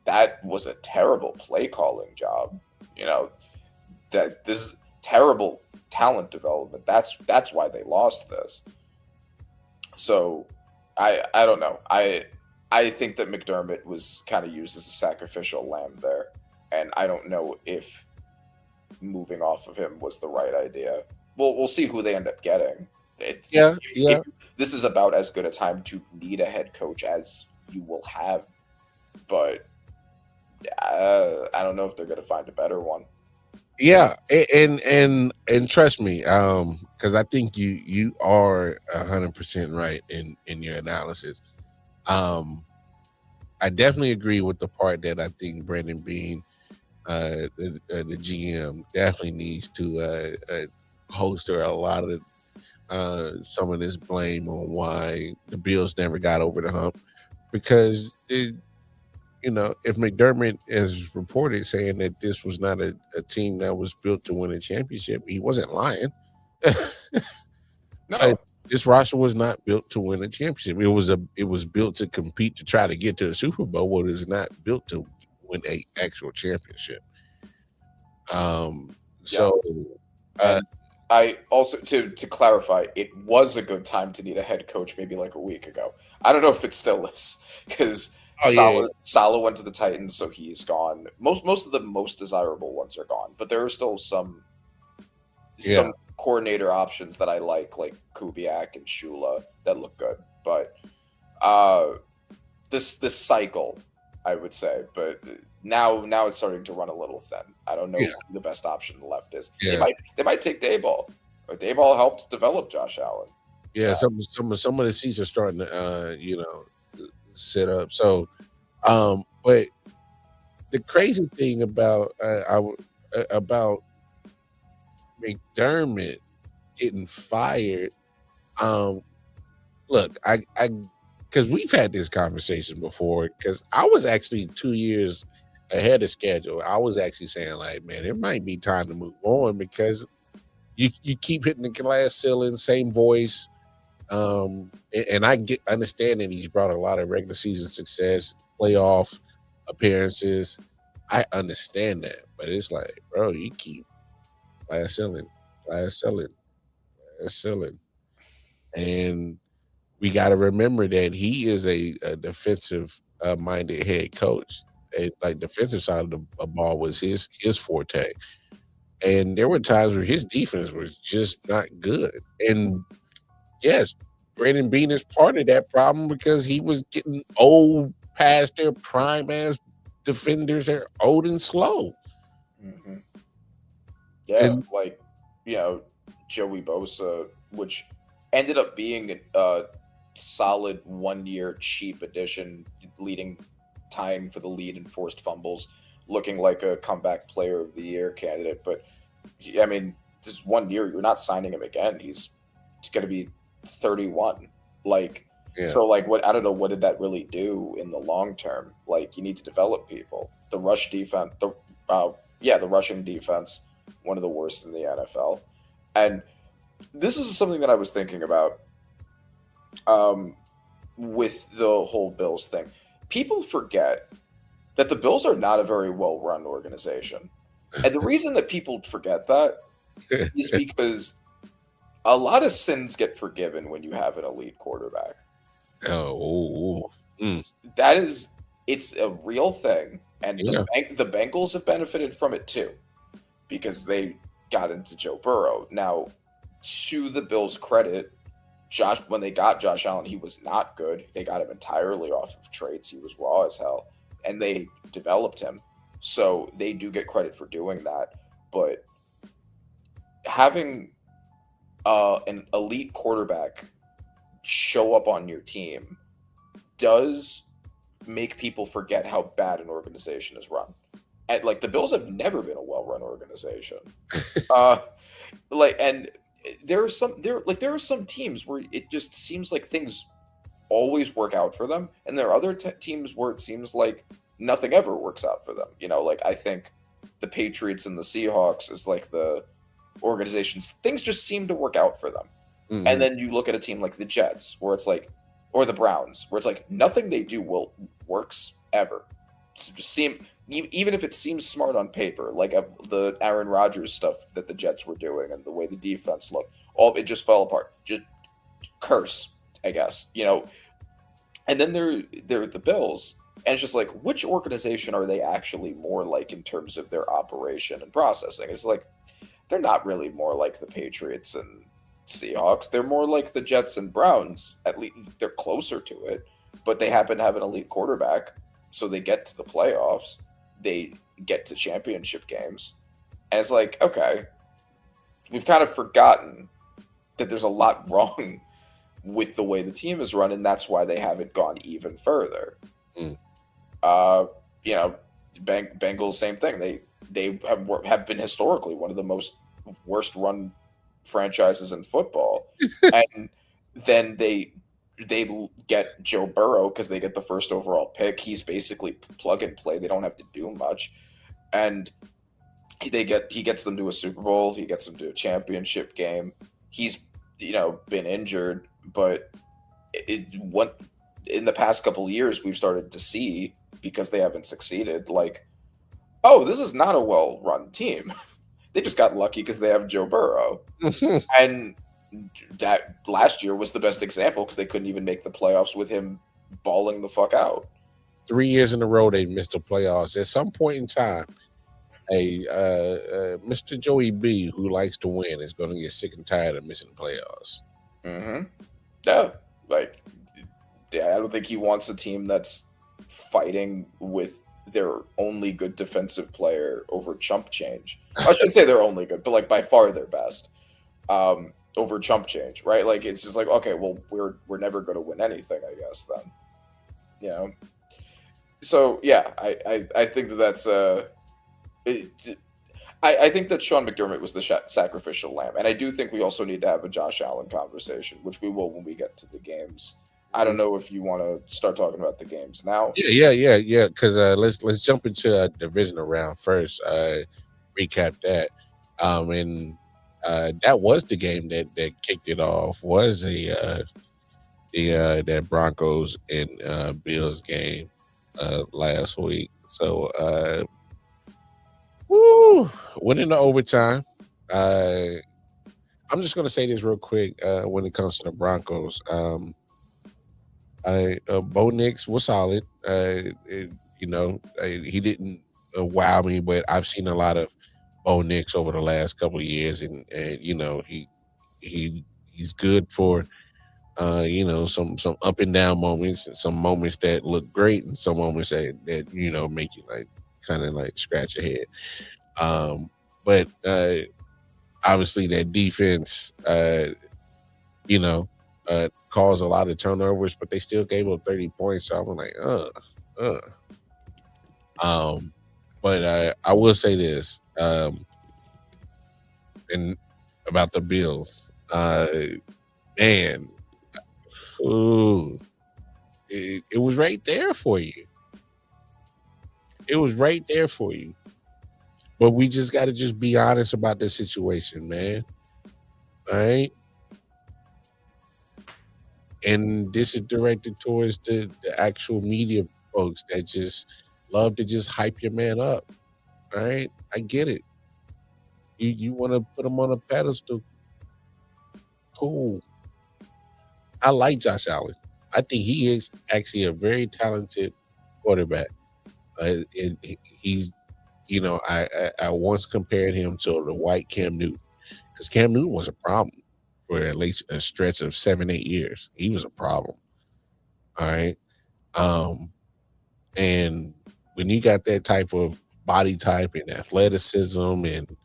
that was a terrible play calling job. You know, that this is terrible talent development. That's why they lost this. So I don't know. I think that McDermott was kind of used as a sacrificial lamb there, and I don't know if moving off of him was the right idea. We'll see who they end up getting. Yeah. Yeah. This is about as good a time to need a head coach as you will have, but I don't know if they're going to find a better one. Yeah, and trust me, because I think you are 100% right in your analysis. I definitely agree with the part that I think Brandon Bean, the GM, definitely needs to holster a lot of some of this blame on why the Bills never got over the hump, because if McDermott is reported saying that this was not a team that was built to win a championship, he wasn't lying. No, this roster was not built to win a championship. It was built to compete to try to get to the Super Bowl. Well, it is not built to win a actual championship. So I also, to clarify, it was a good time to need a head coach maybe like a week ago. I don't know if it still is, because Saleh went to the Titans, so he's gone. Most of the most desirable ones are gone, but there are still some coordinator options that I like Kubiak and Shula, that look good. But this cycle, I would say, but now it's starting to run a little thin. I don't know who the best option left is. Yeah. They might take Dayball. Dayball helped develop Josh Allen. Yeah, some of the seats are starting to set up. So, but the crazy thing about McDermott getting fired, look, I because we've had this conversation before, because I was actually 2 years ahead of schedule. I was actually saying, like, man, it might be time to move on, because you keep hitting the glass ceiling, same voice. And I understand that he's brought a lot of regular season success, playoff appearances. I understand that, but it's like, bro, you keep glass ceiling, and we got to remember that he is a defensive minded head coach. Like, defensive side of the ball was his forte, and there were times where his defense was just not good. And yes, Brandon Bean is part of that problem, because he was getting old past their prime ass defenders. They're old and slow. Mm-hmm. Yeah, Joey Bosa, which ended up being a solid 1 year cheap addition, tying for the lead in forced fumbles, looking like a comeback player of the year candidate. But I mean, this 1 year, you're not signing him again. He's going to be 31. So what, I don't know, what did that really do in the long term? Like, you need to develop people. The rush defense, the rushing defense, one of the worst in the NFL. And this is something that I was thinking about with the whole Bills thing. People forget that the Bills are not a very well-run organization. And the reason that people forget that is because a lot of sins get forgiven when you have an elite quarterback. It's a real thing. And the Bengals have benefited from it too, because they got into Joe Burrow. Now, to the Bills' credit, when they got Josh Allen, he was not good. They got him entirely off of trades. He was raw as hell, and they developed him. So they do get credit for doing that. But having an elite quarterback show up on your team does make people forget how bad an organization is run. And like the Bills have never been a well-run organization. And there are some teams where it just seems like things always work out for them, and there are other teams where it seems like nothing ever works out for them. Like I think the Patriots and the Seahawks is like the organizations, things just seem to work out for them. Mm-hmm. And then you look at a team like the Jets, where it's like, or the Browns, where it's like nothing they do works ever. So just even if it seems smart on paper, like the Aaron Rodgers stuff that the Jets were doing and the way the defense looked, all it just fell apart. Just curse, I guess. And then they're the Bills, and it's just like, which organization are they actually more like in terms of their operation and processing? It's like they're not really more like the Patriots and Seahawks. They're more like the Jets and Browns. At least they're closer to it, but they happen to have an elite quarterback, so they get to the playoffs. They get to championship games, and it's like, okay, we've kind of forgotten that there's a lot wrong with the way the team is run, and that's why they haven't gone even further. Bengals, same thing. They have been historically one of the most worst run franchises in football, and then they get Joe Burrow because they get the first overall pick. He's basically plug and play. They don't have to do much, and he gets them to a Super Bowl. He gets them to a championship game. He's been injured, but what in the past couple of years we've started to see, because they haven't succeeded, like, oh, this is not a well-run team. They just got lucky because they have Joe Burrow. And that last year was the best example because they couldn't even make the playoffs with him balling the fuck out. 3 years in a row they missed the playoffs. At some point in time, Mr. Joey B, who likes to win, is going to get sick and tired of missing playoffs. Yeah, I don't think he wants a team that's fighting with their only good defensive player over chump change. I shouldn't say they're only good, but like by far their best over chump change, right? Like it's just like, okay, well we're never going to win anything, I guess then. So yeah, I think that's I think that Sean McDermott was the sacrificial lamb, and I do think we also need to have a Josh Allen conversation, which we will when we get to the games. I don't know if you want to start talking about the games now. Yeah. Because let's jump into a divisional round first. Recap that, and that was the game that kicked it off. Was that Broncos and Bills game last week. So went into overtime. I'm just gonna say this real quick. When it comes to the Broncos, Bo Nix was solid. He didn't wow me, but I've seen a lot of Bo Nix over the last couple of years, and he's good for some up and down moments, and some moments that look great, and some moments that make you like kind of like scratch your head. But obviously that defense, caused a lot of turnovers, but they still gave up 30 points. So I'm like, But I will say this, and about the Bills, man, it was right there for you. It was right there for you. But we just got to just be honest about the situation, man. All right. And this is directed towards the actual media folks that just love to just hype your man up. All right. I get it. You want to put him on a pedestal. Cool. I like Josh Allen. I think he is actually a very talented quarterback. He's, I once compared him to the white Cam Newton, because Cam Newton was a problem for at least a stretch of 7-8 years. He was a problem. All right. And when you got that type of body type and athleticism and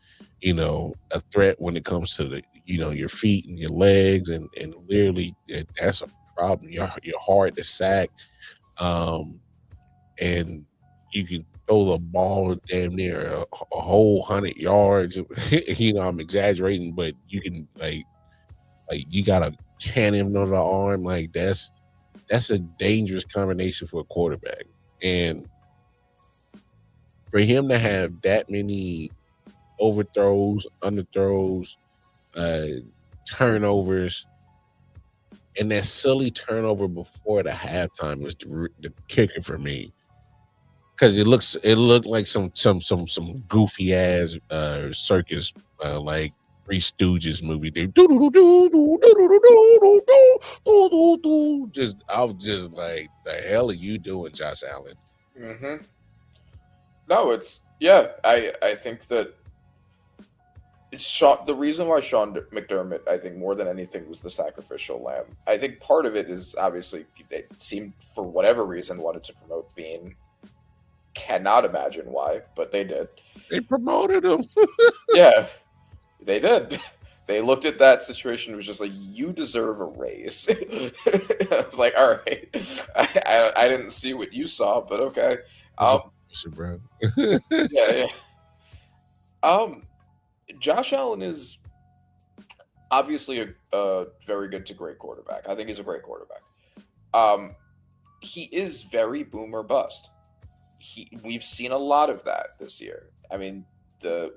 a threat when it comes to your feet and your legs, and literally that's a problem. You're hard to sack, um, and you can throw the ball damn near a whole 100 yards. I'm exaggerating, but you can like you got a cannon under the arm. Like that's a dangerous combination for a quarterback, and for him to have that many overthrows, underthrows, uh, turnovers, and that silly turnover before the halftime was the kicker for me, because it looked like some goofy ass circus, like Three Stooges movie. Just I was just like, the hell are you doing, Josh Allen? Mm-hmm. No, I think that the reason why Sean McDermott, I think more than anything, was the sacrificial lamb. I think part of it is obviously they seemed, for whatever reason, wanted to promote Bean. Cannot imagine why, but they did. They promoted him. Yeah, they did. They looked at that situation and was just like, you deserve a raise. I was like, all right. I didn't see what you saw, but okay. Bro. Yeah. Josh Allen is obviously a very good to great quarterback. I think he's a great quarterback. He is very boom or bust. We've seen a lot of that this year. I mean, the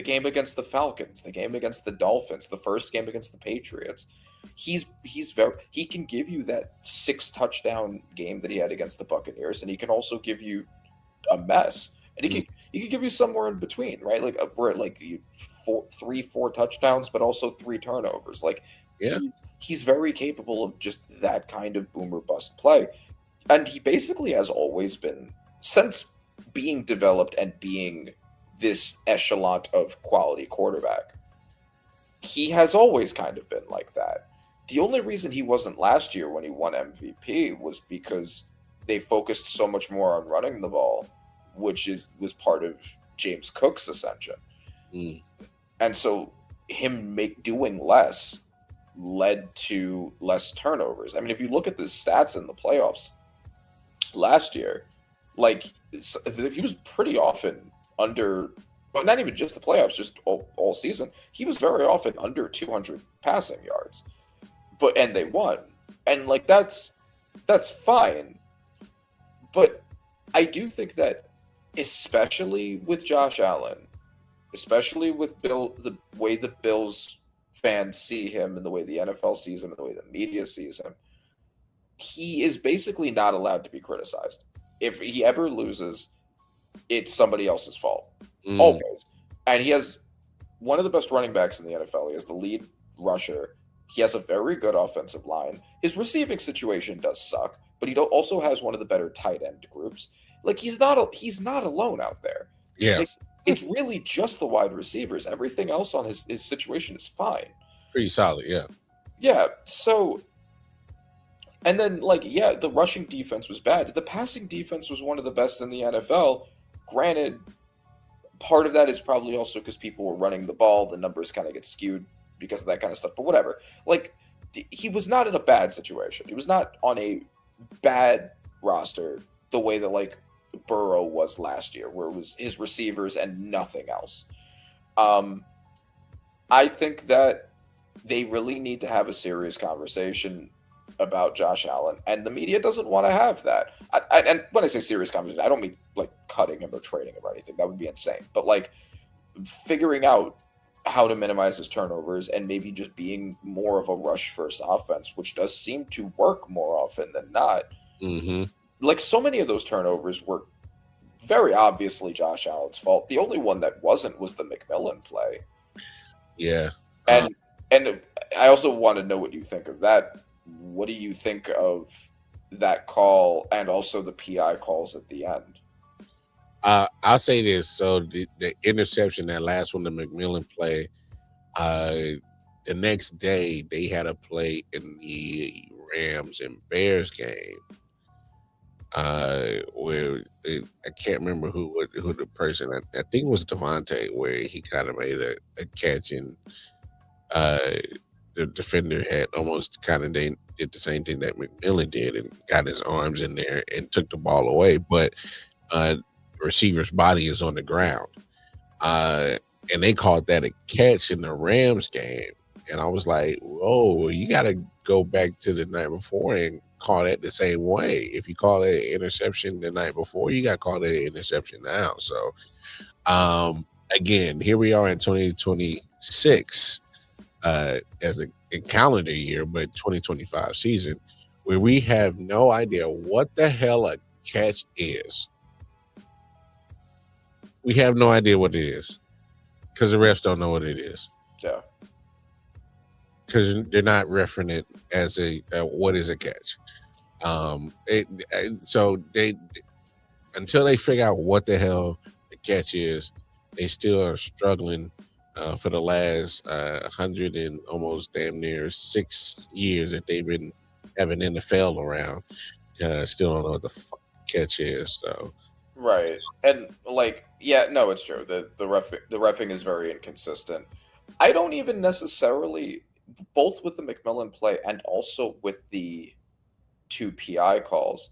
game against the Falcons, the game against the Dolphins, the first game against the Patriots. He can give you that 6 touchdown game that he had against the Buccaneers, and he can also give you a mess. And he can give you somewhere in between, right? Like we're at like 4 touchdowns, but also 3 turnovers. Like he's very capable of just that kind of boom or bust play. And he basically has always been, since being developed and being this echelon of quality quarterback, he has always kind of been like that. The only reason he wasn't last year when he won MVP was because they focused so much more on running the ball, which was part of James Cook's ascension. And so him doing less led to less turnovers. I mean, if you look at the stats in the playoffs last year, like he was pretty often under, but not even just the playoffs, just all season. He was very often under 200 passing yards, and they won, and like that's fine. But I do think that, especially with Josh Allen, especially with the way the Bills fans see him and the way the NFL sees him and the way the media sees him, he is basically not allowed to be criticized. If he ever loses, it's somebody else's fault. Always. And he has one of the best running backs in the NFL. He has the lead rusher. He has a very good offensive line. His receiving situation does suck, but he also has one of the better tight end groups. Like he's not alone out there. Yeah. Like, it's really just the wide receivers. Everything else on his situation is fine. Pretty solid, yeah. Yeah, so, and then, the rushing defense was bad. The passing defense was one of the best in the NFL. Granted, part of that is probably also because people were running the ball. The numbers kind of get skewed because of that kind of stuff, but whatever. Like, he was not in a bad situation. He was not on a bad roster the way that, like, Burrow was last year, where it was his receivers and nothing else. I think that they really need to have a serious conversation about Josh Allen, and the media doesn't want to have that. And when I say serious conversation, I don't mean like cutting him or trading him or anything. That would be insane. But like figuring out how to minimize his turnovers and maybe just being more of a rush first offense, which does seem to work more often than not. Like so many of those turnovers were very obviously Josh Allen's fault. The only one that wasn't was the McMillan play. Yeah. And I also want to know what you think of that. What do you think of that call and also the PI calls at the end? I'll say this. So the interception, that last one, the McMillan play, the next day they had a play in the Rams and Bears game where I can't remember who the person. I think it was Devontae, where he kind of made a catch and uh, the defender had almost kind of did the same thing that McMillan did and got his arms in there and took the ball away, but the receiver's body is on the ground. Uh, and they called that a catch in the Rams game. And I was like, whoa, you got to go back to the night before and call that the same way. If you call it an interception the night before, you got to call it an interception now. So, again, here we are in 2026 as a calendar year, but 2025 season, where we have no idea what the hell a catch is. We have no idea what it is because the refs don't know what it is. Yeah. Because they're not referencing it as a what is a catch. So they until they figure out what the hell the catch is, they still are struggling for the last 100 and almost damn near 6 years that they've been having NFL around. Still don't know what the fuck catch is. So. Right. And like, yeah, no, it's true. The reffing is very inconsistent. I don't even necessarily, both with the McMillan play and also with the 2 PI calls,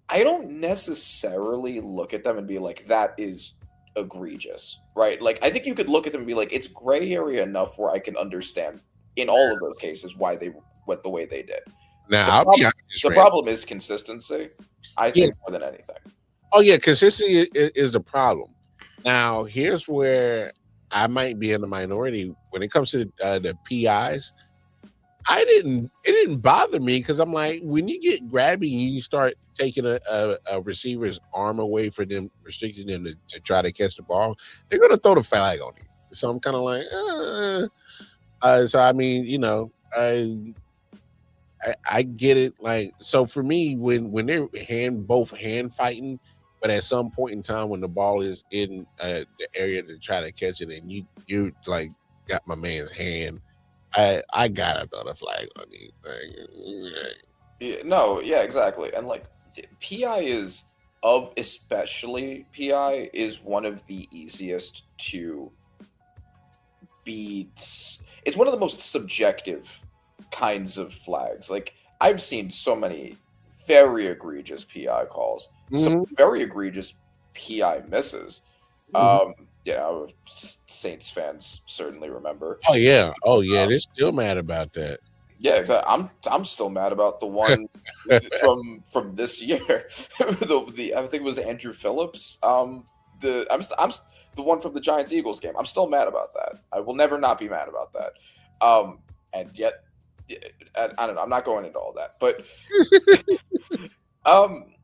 I don't necessarily look at them and be like, that is egregious, right? Like, I think you could look at them and be like, it's gray area enough where I can understand in all of those cases why they went the way they did. Now, the problem is consistency, I think, more than anything. Oh yeah, consistency is the problem. Now, here's where I might be in the minority when it comes to the PIs. It didn't bother me because I'm like, when you get grabby and you start taking a receiver's arm away for them, restricting them to try to catch the ball, they're gonna throw the flag on you. So I'm kind of like, so I mean, you know, I get it. Like, so for me, when they're both hand fighting, but at some point in time when the ball is in the area to try to catch it, and you like got my man's hand, I gotta throw the flag on you. Yeah, exactly. And like PI especially PI is one of the easiest to beat. It's one of the most subjective kinds of flags. Like, I've seen so many very egregious PI calls, some very egregious PI misses. Yeah, Saints fans certainly remember. Oh yeah, they're still mad about that. Yeah, exactly. I'm still mad about the one from this year. I think it was Andrew Phillips. I'm the one from the Giants Eagles game. I'm still mad about that. I will never not be mad about that. And yet, I don't know. I'm not going into all that, but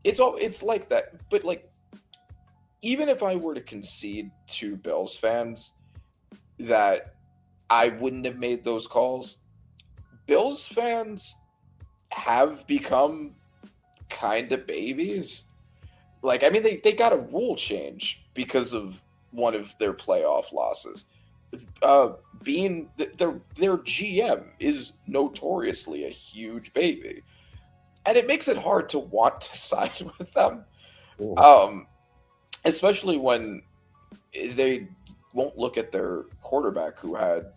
it's like that. But like, even if I were to concede to Bills fans that I wouldn't have made those calls, Bills fans have become kind of babies. Like, I mean, they got a rule change because of one of their playoff losses. Their GM is notoriously a huge baby, and it makes it hard to want to side with them. Especially when they won't look at their quarterback, who had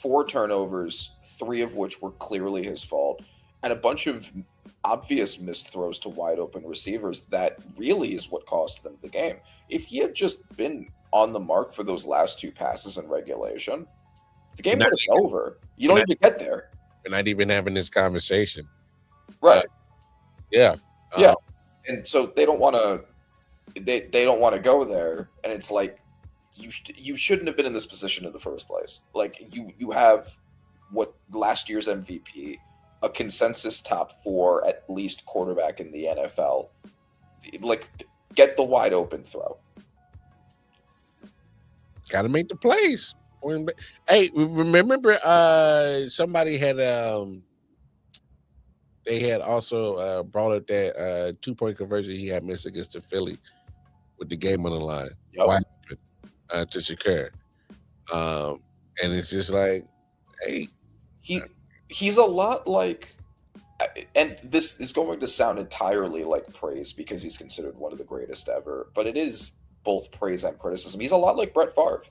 4 turnovers, 3 of which were clearly his fault, and a bunch of obvious missed throws to wide open receivers that really is what cost them the game. If he had just been on the mark for those last 2 passes in regulation, the game would have been over. You don't even get there. We're not even having this conversation. Right. Yeah. And so they don't want to they don't want to go there, and it's like you shouldn't have been in this position in the first place. Like, you have what last year's MVP, a consensus top 4 at least quarterback in the NFL. Like, get the wide open throw. Got to make the plays. Hey, remember somebody had they had also brought up that 2-point conversion he had missed against the Philly with the game on the line. Yep. Wide open to Shakur. And it's just like, hey, he's a lot like, and this is going to sound entirely like praise because he's considered one of the greatest ever, but it is both praise and criticism. He's a lot like Brett Favre.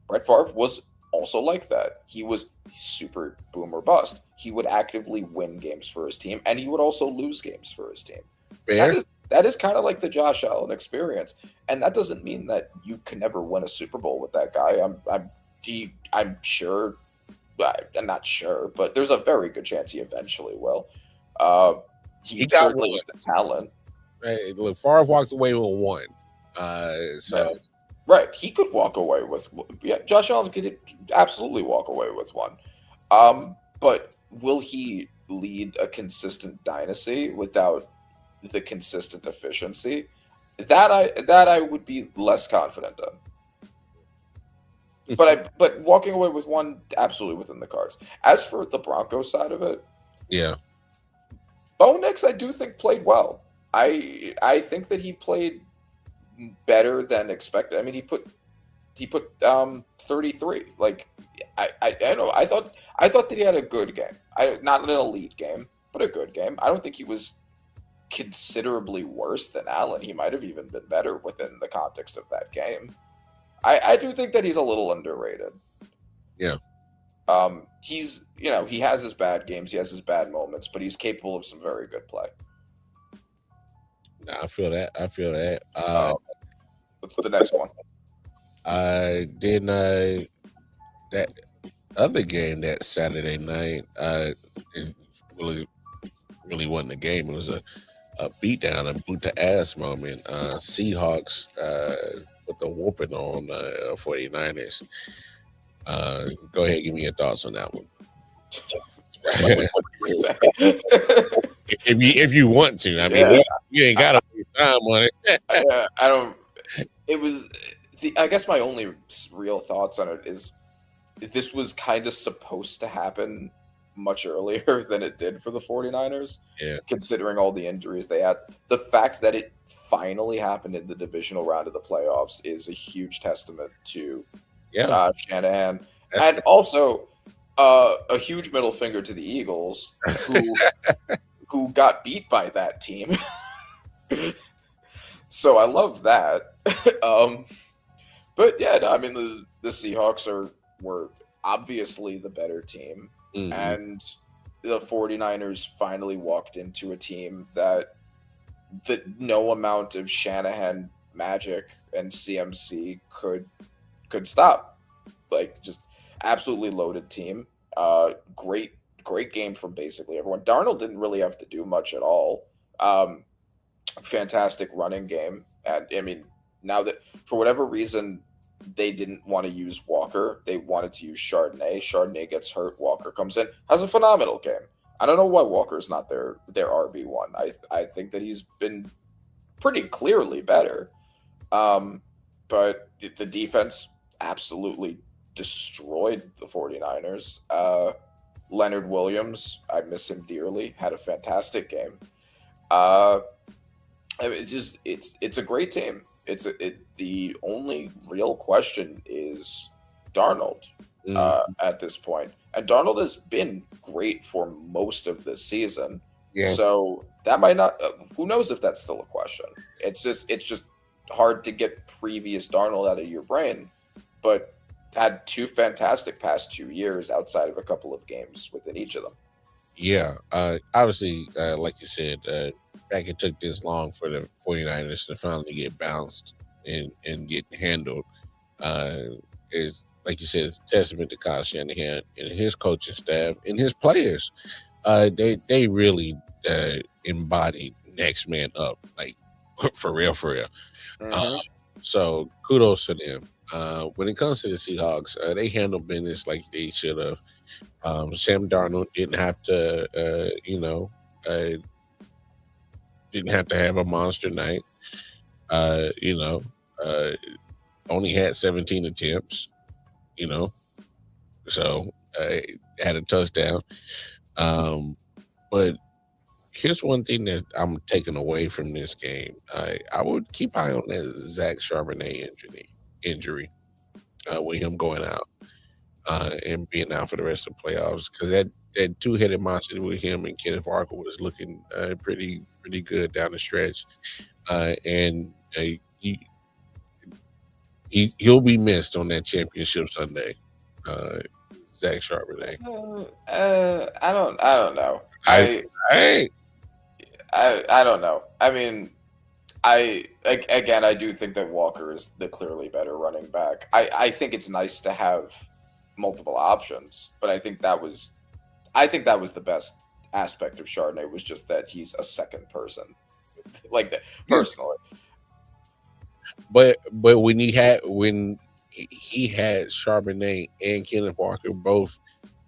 Brett Favre was also like that. He was super boom or bust. He would actively win games for his team, and he would also lose games for his team. Fair. That is kind of like the Josh Allen experience, and that doesn't mean that you can never win a Super Bowl with that guy. I'm sure. I'm not sure, but there's a very good chance he eventually will. He got certainly one. has the talent. Hey, look, Favre walks away with one. So Right, he could walk away with. Yeah, Josh Allen could absolutely walk away with one. But will he lead a consistent dynasty without the consistent efficiency? That I would be less confident in. But walking away with one, absolutely within the cards. As for the Broncos side of it, yeah, Bo Nix, I do think played well. I think that he played better than expected. I mean, he put 33. Like I don't know. I thought that he had a good game. Not an elite game, but a good game. I don't think he was considerably worse than Allen. He might have even been better within the context of that game. I do think that he's a little underrated. Yeah. He's he has his bad games, he has his bad moments, but he's capable of some very good play. Nah, I feel that. What's the next one? That other game that Saturday night, it really wasn't a game. It was a beatdown, a boot to ass moment. Seahawks put the whooping on 49ers. Go ahead, give me your thoughts on that one. if you want to, I mean, you ain't got to waste time on it. I don't. It was. I guess my only real thoughts on it is this was kind of supposed to happen much earlier than it did for the 49ers. Yeah. Considering all the injuries they had. The fact that it finally happened in the divisional round of the playoffs is a huge testament to Shanahan. And also a huge middle finger to the Eagles who got beat by that team. So I love that. But yeah, no, I mean the Seahawks were obviously the better team. Mm-hmm. And the 49ers finally walked into a team that no amount of Shanahan magic and CMC could stop. Like, just absolutely loaded team. Great game from basically everyone. Darnold didn't really have to do much at all. Fantastic running game. And I mean, now that for whatever reason they didn't want to use Walker, they wanted to use Chardonnay. Chardonnay gets hurt. Walker comes in, has a phenomenal game. I don't know why Walker's not their RB1. I think that he's been pretty clearly better. But the defense absolutely destroyed the 49ers. Leonard Williams, I miss him dearly, had a fantastic game. It's a great team. The only real question is Darnold at this point. And Darnold has been great for most of this season. Yeah. So that might not who knows if that's still a question. It's just hard to get previous Darnold out of your brain, but had two fantastic past 2 years outside of a couple of games within each of them. Yeah. Obviously, like you said, the fact it took this long for the 49ers to finally get bounced and get handled is, like you said, it's a testament to Kyle Shanahan and his coaching staff and his players. They really embodied next man up, like for real. Mm-hmm. So kudos to them. When it comes to the Seahawks, they handled business like they should have. Sam Darnold didn't have to, didn't have to have a monster night. Only had 17 attempts, so had a touchdown. But here's one thing that I'm taking away from this game. I would keep eye on that Zach Charbonnet injury with him going out and being out for the rest of the playoffs, because that two-headed monster with him and Kenneth Walker was looking pretty good down the stretch. And he'll be missed on that championship Sunday. Zach Charbonnet. I don't know. I I don't know. I mean, again, I do think that Walker is the clearly better running back. I think it's nice to have multiple options, but I think that was the best aspect of Chardonnay was just that he's a second person, like that personally. But when he had Charbonnet and Kenneth Walker both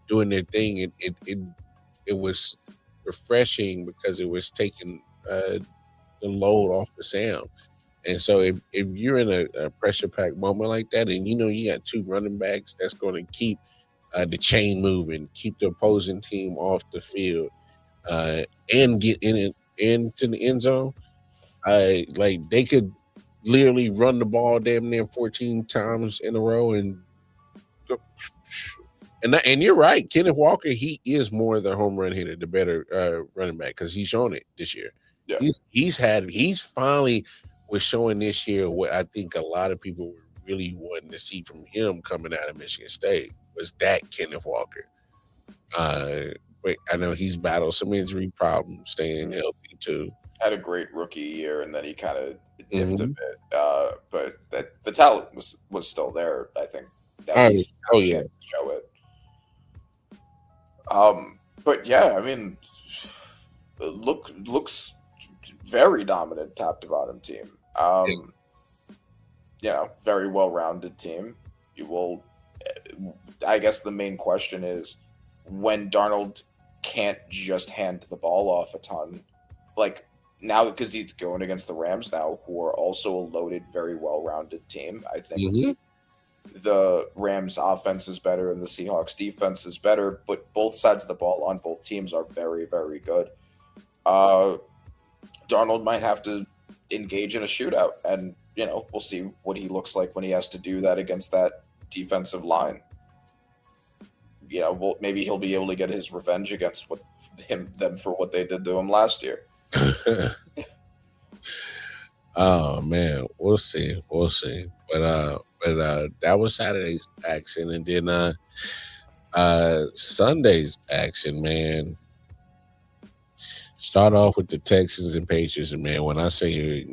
doing their thing, it was refreshing because it was taking the load off of Sam. And so if you're in a pressure packed moment like that, and you know you got two running backs that's going to keep the chain moving, keep the opposing team off the field, and get into the end zone, like they could literally run the ball damn near 14 times in a row and you're right, Kenneth Walker, he is more the home run hitter, the better running back because he's shown it this year. Yeah. He's finally was showing this year what I think a lot of people were really wanting to see from him coming out of Michigan State was that Kenneth Walker. But I know he's battled some injury problems, staying healthy too. Had a great rookie year, and then he kind of dipped a bit. But the talent was still there. I think. At least yeah, show it. But yeah, I mean, looks very dominant top to bottom team. You know, very well rounded team. You will. I guess the main question is when Darnold can't just hand the ball off a ton, like now because he's going against the Rams now, who are also a loaded, very well rounded team. I think the Rams offense is better and the Seahawks defense is better, but both sides of the ball on both teams are very, very good. Darnold might have to engage in a shootout, and you know, we'll see what he looks like when he has to do that against that defensive line. You know, well, maybe he'll be able to get his revenge against them for what they did to him last year. Oh man, we'll see. But that was Saturday's action, and then Sunday's action, man. Start off with the Texans and Patriots, and man, when I say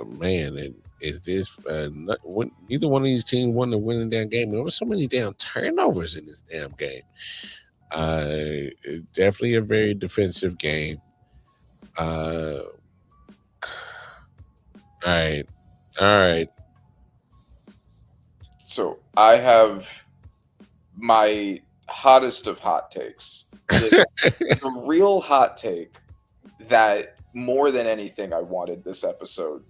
man, is this neither one of these teams won the winning damn game? There was so many damn turnovers in this damn game. Definitely a very defensive game. All right. So I have my hottest of hot takes. The real hot take that more than anything I wanted this episode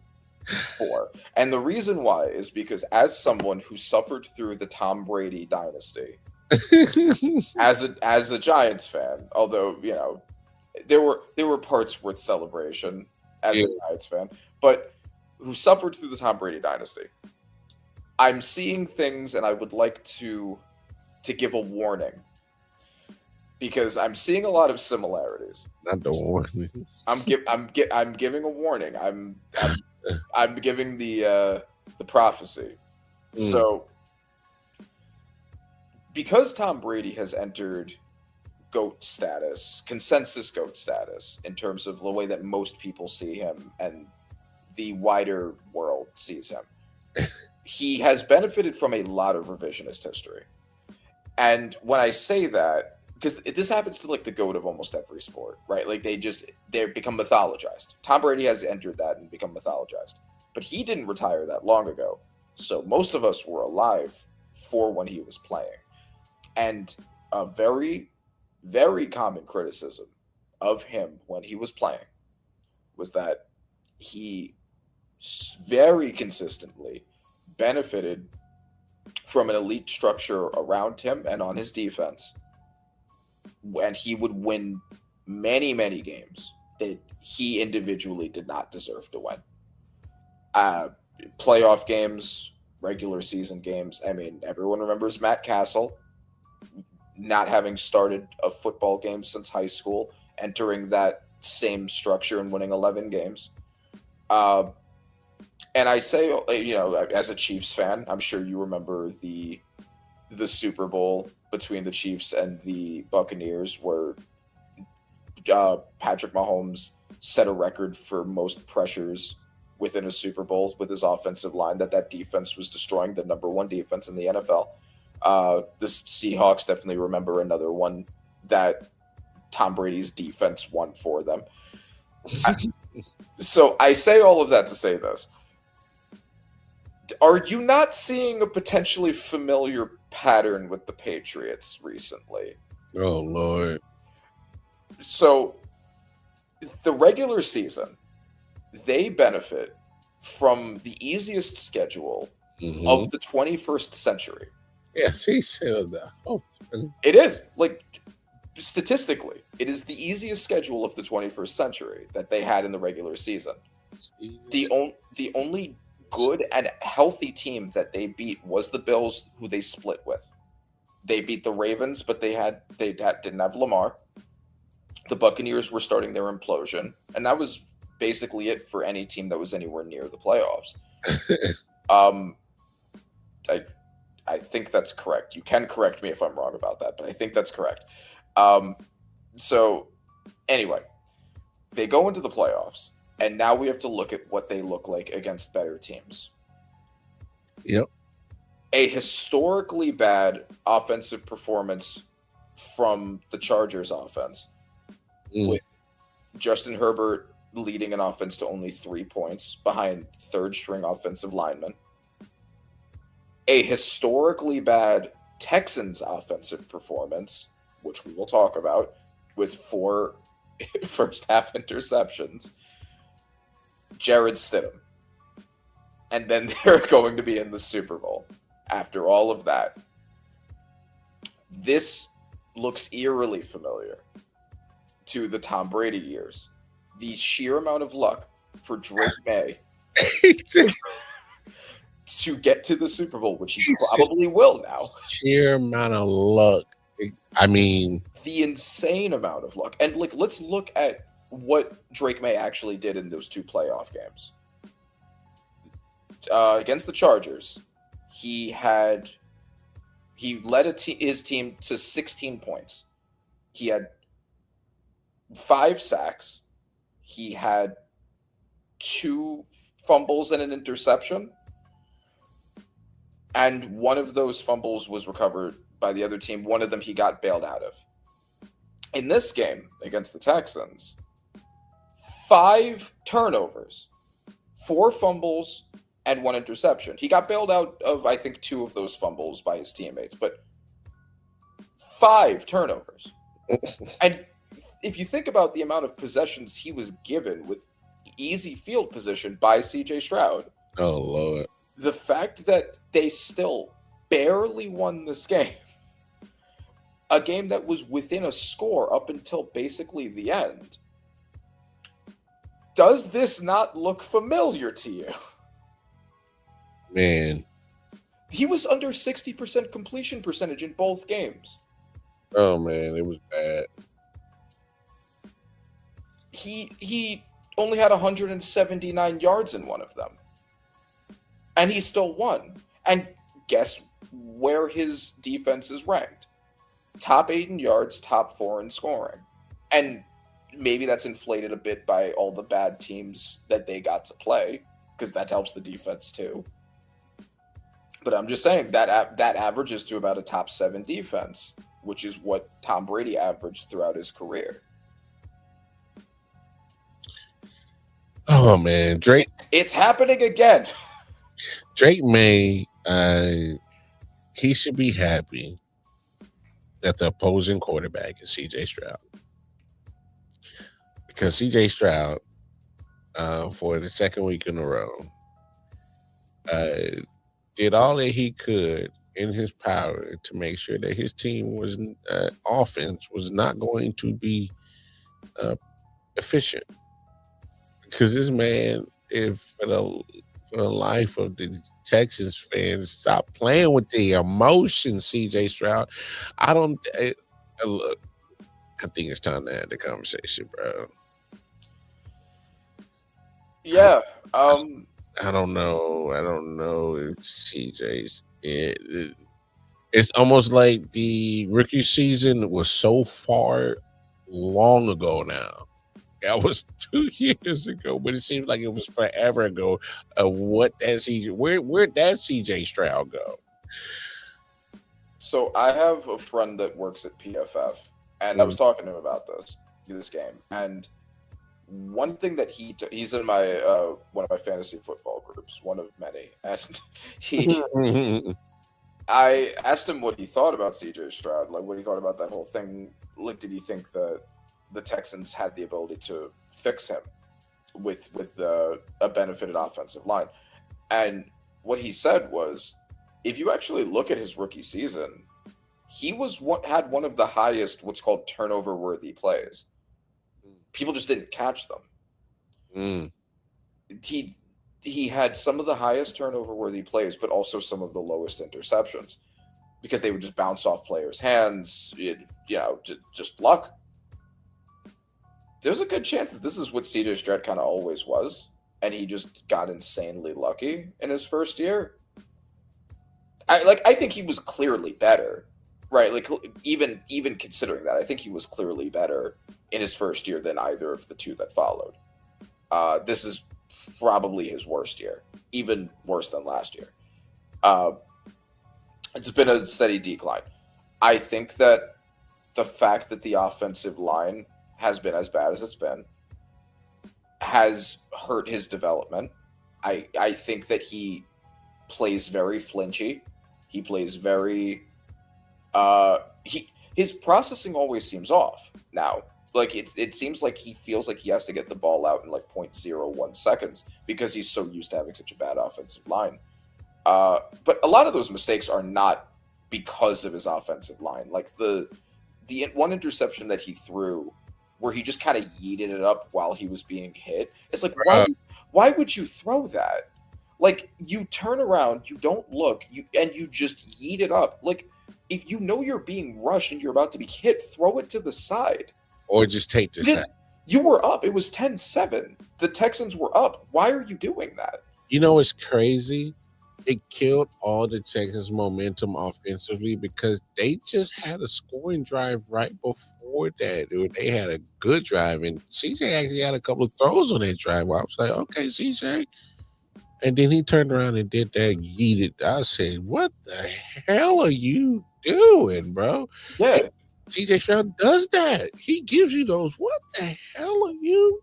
for. And the reason why is because as someone who suffered through the Tom Brady dynasty, as a Giants fan, although, you know, there were parts worth celebration as a Giants fan, but who suffered through the Tom Brady dynasty, I'm seeing things and I would like to give a warning because I'm seeing a lot of similarities. Not the warning. I'm giving a warning. I'm giving the prophecy. So because Tom Brady has entered GOAT status, consensus GOAT status, in terms of the way that most people see him and the wider world sees him, he has benefited from a lot of revisionist history. And when I say that, because this happens to like the GOAT of almost every sport, right? Like they become mythologized. Tom Brady has entered that and become mythologized, but he didn't retire that long ago. So most of us were alive for when he was playing. And a very, very common criticism of him when he was playing was that he very consistently benefited from an elite structure around him and on his defense, and he would win many, many games that he individually did not deserve to win. Playoff games, regular season games. I mean, everyone remembers Matt Castle. not having started a football game since high school, entering that same structure and winning 11 games. And I say, as a Chiefs fan, I'm sure you remember the Super Bowl between the Chiefs and the Buccaneers, where Patrick Mahomes set a record for most pressures within a Super Bowl with his offensive line. That defense was destroying the number one defense in the NFL. The Seahawks definitely remember another one that Tom Brady's defense won for them. So I say all of that to say this. Are you not seeing a potentially familiar pattern with the Patriots recently? Oh, Lord. So the regular season, they benefit from the easiest schedule of the 21st century. Yes, he said that. Oh, it is. Like, statistically, it is the easiest schedule of the 21st century that they had in the regular season. The only good and healthy team that they beat was the Bills, who they split with. They beat the Ravens, but they didn't have Lamar. The Buccaneers were starting their implosion, and that was basically it for any team that was anywhere near the playoffs. I think that's correct. You can correct me if I'm wrong about that, but I think that's correct. So anyway, they go into the playoffs, and now we have to look at what they look like against better teams. Yep. A historically bad offensive performance from the Chargers offense, with Justin Herbert leading an offense to only 3 points behind third-string offensive linemen. A historically bad Texans offensive performance, which we will talk about, with 4 first-half interceptions. Jared Stidham. And then they're going to be in the Super Bowl. After all of that, this looks eerily familiar to the Tom Brady years. The sheer amount of luck for Drake May to get to the Super Bowl, which he probably will now. Sheer amount of luck. I mean, the insane amount of luck. And let's look at what Drake May actually did in those 2 playoff games. Against the Chargers, he led his team to 16 points. He had 5 sacks. He had 2 fumbles and an interception. And one of those fumbles was recovered by the other team. One of them he got bailed out of. In this game against the Texans, 5 turnovers, 4 fumbles, and 1 interception. He got bailed out of, I think, 2 of those fumbles by his teammates, but 5 turnovers. And if you think about the amount of possessions he was given with easy field position by CJ Stroud. Oh, Lord. The fact that they still barely won this game, a game that was within a score up until basically the end, does this not look familiar to you? Man. He was under 60% completion percentage in both games. Oh, man, it was bad. He only had 179 yards in one of them. And he still won. And guess where his defense is ranked? Top 8 in yards, top 4 in scoring. And maybe that's inflated a bit by all the bad teams that they got to play, because that helps the defense too. But I'm just saying that averages to about a top 7 defense, which is what Tom Brady averaged throughout his career. Oh, man. Drake. It's happening again. Drake May, he should be happy that the opposing quarterback is CJ Stroud. Because CJ Stroud, for the second week in a row, did all that he could in his power to make sure that his team was offense was not going to be efficient. Because this man, if for the life of the Texans fans, stop playing with the emotions, CJ Stroud. I don't look. I think it's time to end the conversation, bro. Yeah. I don't know. I don't know if CJ's it's almost like the rookie season was so far long ago now. That was 2 years ago, but it seems like it was forever ago. What that CJ? Where'd that CJ Stroud go? So I have a friend that works at PFF, and I was talking to him about this game, and one thing that he's in my one of my fantasy football groups, one of many, and he I asked him what he thought about CJ Stroud, like what he thought about that whole thing. Like, did he think that the Texans had the ability to fix him with a benefited offensive line? And what he said was, if you actually look at his rookie season, he had one of the highest what's called turnover worthy plays. People just didn't catch them. He had some of the highest turnover worthy plays, but also some of the lowest interceptions because they would just bounce off players' hands. Just luck. There's a good chance that this is what CJ Stroud kind of always was, and he just got insanely lucky in his first year. I think he was clearly better, right? Like even considering that, I think he was clearly better in his first year than either of the two that followed. This is probably his worst year, even worse than last year. It's been a steady decline. I think that the fact that the offensive line has been as bad as it's been has hurt his development. I think that he plays very flinchy. He plays very his processing always seems off now. Like it seems like he feels like he has to get the ball out in like 0.01 seconds because he's so used to having such a bad offensive line. But a lot of those mistakes are not because of his offensive line. Like the one interception that he threw where he just kind of yeeted it up while he was being hit. It's like, why would you throw that? Like, you turn around, you don't look, and you just yeet it up. Like, if you know you're being rushed and you're about to be hit, throw it to the side. Or just take the sack. You were up. It was 10-7. The Texans were up. Why are you doing that? You know what's crazy? It killed all the Texans' momentum offensively because they just had a scoring drive right before that. They had a good drive, and CJ actually had a couple of throws on that drive where I was like, okay, CJ. And then he turned around and did that yeeted. I said, what the hell are you doing, bro? Yeah. And CJ Stroud does that. He gives you those, what the hell are you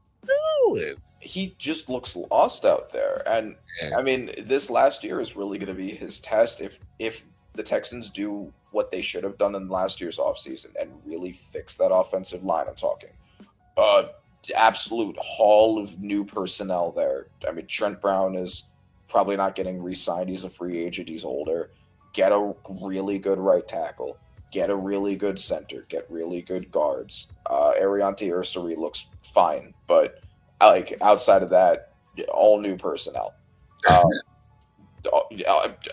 doing? He just looks lost out there. And I mean, this last year is really going to be his test. If the Texans do what they should have done in last year's offseason and really fix that offensive line, I'm talking absolute haul of new personnel there. I mean, Trent Brown is probably not getting re-signed. He's a free agent. He's older. Get a really good right tackle. Get a really good center. Get really good guards. Ariante Ursary looks fine, but like outside of that, all new personnel.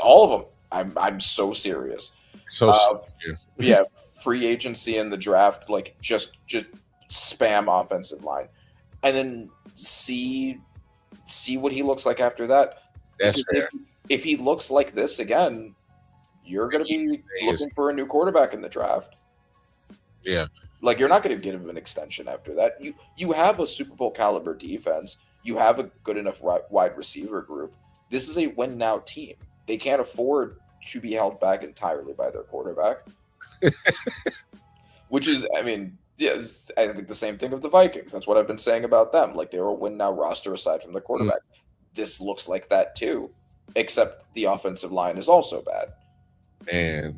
All of them. I'm so serious. Yeah, free agency in the draft, like just spam offensive line, and then see what he looks like after that. That's fair. If he looks like this again, you're going to be looking for a new quarterback in the draft. Yeah. Like, you're not going to give him an extension after that. You have a Super Bowl caliber defense. You have a good enough wide receiver group. This is a win now team. They can't afford to be held back entirely by their quarterback. Which is, I mean, yeah, I think the same thing of the Vikings. That's what I've been saying about them. Like, they're a win now roster aside from the quarterback. This looks like that too, except the offensive line is also bad. And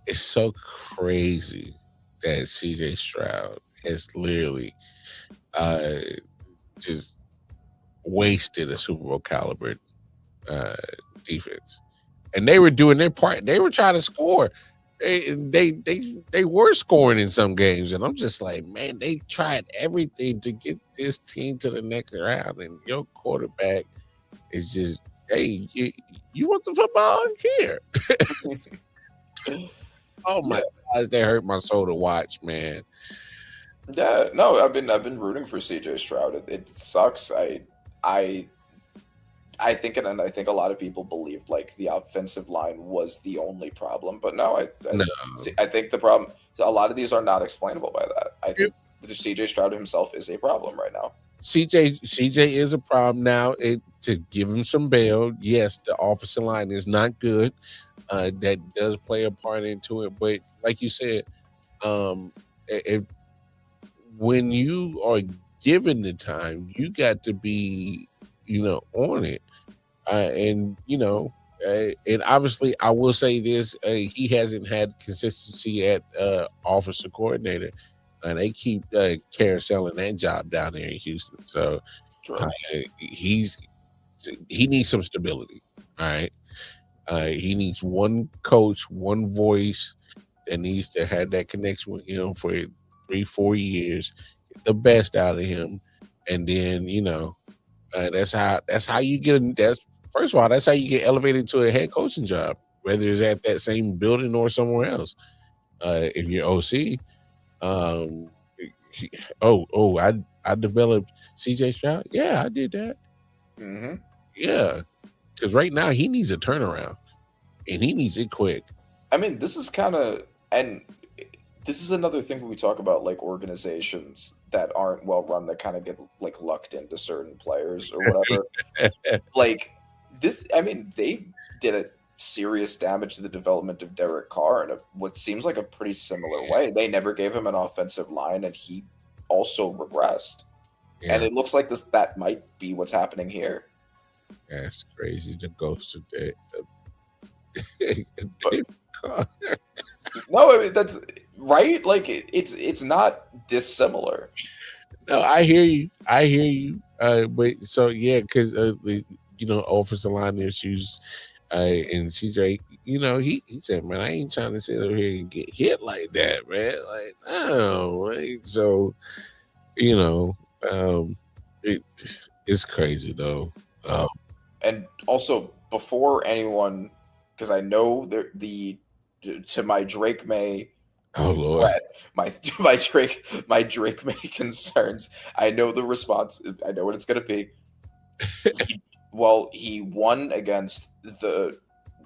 it's so crazy that CJ Stroud has literally just wasted a Super Bowl caliber defense. And they were doing their part. They were trying to score. they were scoring in some games, and I'm just like, man, they tried everything to get this team to the next round, and your quarterback is just, hey, you want the football here? Oh my gosh, that hurt my soul to watch, man. Yeah, no, I've been rooting for CJ Stroud. It sucks. I think, and I think a lot of people believed like the offensive line was the only problem, but no, No, I think the problem. A lot of these are not explainable by that. I think CJ Stroud himself is a problem right now. CJ is a problem now. To give him some bail, yes, the offensive line is not good. That does play a part into it, but like you said, um, if when you are given the time, you got to be, on it. And obviously, I will say this: he hasn't had consistency at officer coordinator, and they keep carouseling that job down there in Houston. So True. he needs some stability. All right, he needs one coach, one voice that needs to have that connection with him for 3-4 years, get the best out of him, and then that's how you get. That's first of all, that's how you get elevated to a head coaching job, whether it's at that same building or somewhere else. If you're OC, um, I developed CJ Stroud. Yeah, I did that. Mm-hmm. Yeah, because right now he needs a turnaround, and he needs it quick. I mean, this is kind of, and this is another thing when we talk about like organizations that aren't well run that kind of get like lucked into certain players or whatever. Like this, I mean, they did a serious damage to the development of Derek Carr in what seems like a pretty similar way. They never gave him an offensive line, and he also regressed. And it looks like that might be what's happening here. That's crazy. The ghost of Derek Carr. No, I mean, that's right. Like it's not dissimilar. No, I hear you. But so yeah, because offensive line issues, and CJ, he said, man, I ain't trying to sit over here and get hit like that, man. Like, no, right? So, it's crazy though. And also before anyone, because I know to my Drake May. Oh Lord, my Drake May concerns. I know the response. I know what it's gonna be. He won against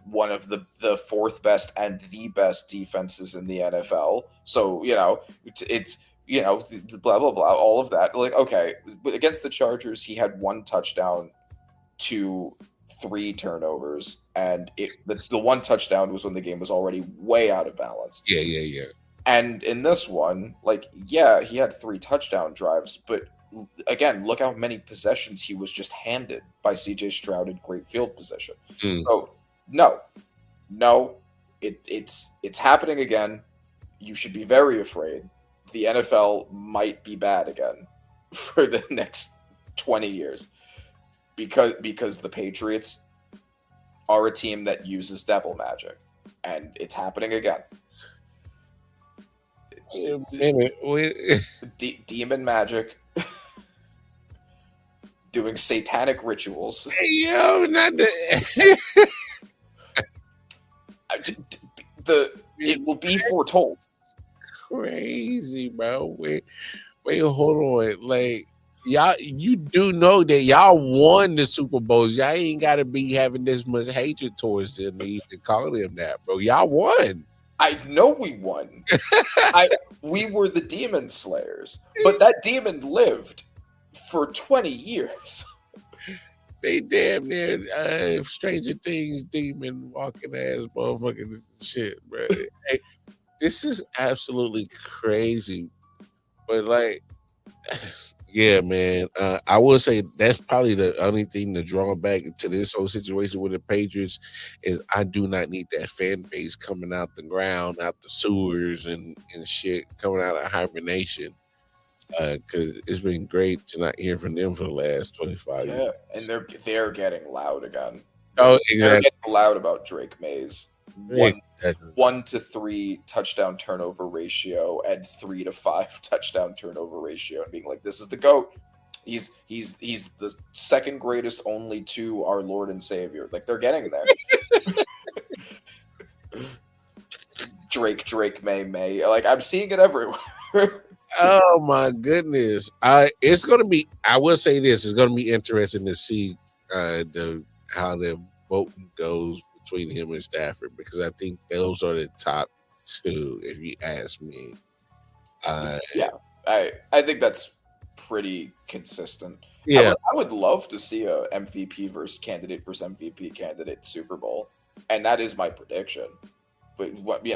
one of the fourth best and the best defenses in the NFL. So it's blah blah blah, all of that. Like, okay, but against the Chargers, he had 1 touchdown to 3 turnovers, and the 1 touchdown was when the game was already way out of balance. Yeah. And in this one, he had 3 touchdown drives, but again, look how many possessions he was just handed by CJ Stroud in great field position. So no, it's happening again. You should be very afraid. The NFL might be bad again for the next 20 years because the Patriots are a team that uses devil magic, and it's happening again. Demon magic, doing satanic rituals. Yo, not it will be foretold. Crazy, bro. Wait, hold on. Like, y'all, you do know that y'all won the Super Bowls. Y'all ain't got to be having this much hatred towards them to even call them that, bro. Y'all won. I know we won. We were the demon slayers, but that demon lived for 20 years. They damn near Stranger Things demon walking ass motherfucking shit, bro. Hey, this is absolutely crazy. But yeah, man. I will say that's probably the only thing to draw back to this whole situation with the Patriots is I do not need that fan base coming out the ground, out the sewers and shit, coming out of hibernation. Because it's been great to not hear from them for the last 25 years. Yeah, and they're getting loud again. Oh, exactly. They're getting loud about Drake Mays. Exactly. 1-3 touchdown turnover ratio and 3-5 touchdown turnover ratio, and being like, this is the GOAT. He's the second greatest only to our Lord and Savior. Like, they're getting there. Drake, May. Like, I'm seeing it everywhere. Oh my goodness. It's gonna be, I will say this, it's gonna be interesting to see how the voting goes between him and Stafford, because I think those are the top two, if you ask me. Yeah, I think that's pretty consistent. Yeah. I would love to see a MVP versus MVP candidate Super Bowl, and that is my prediction. But what,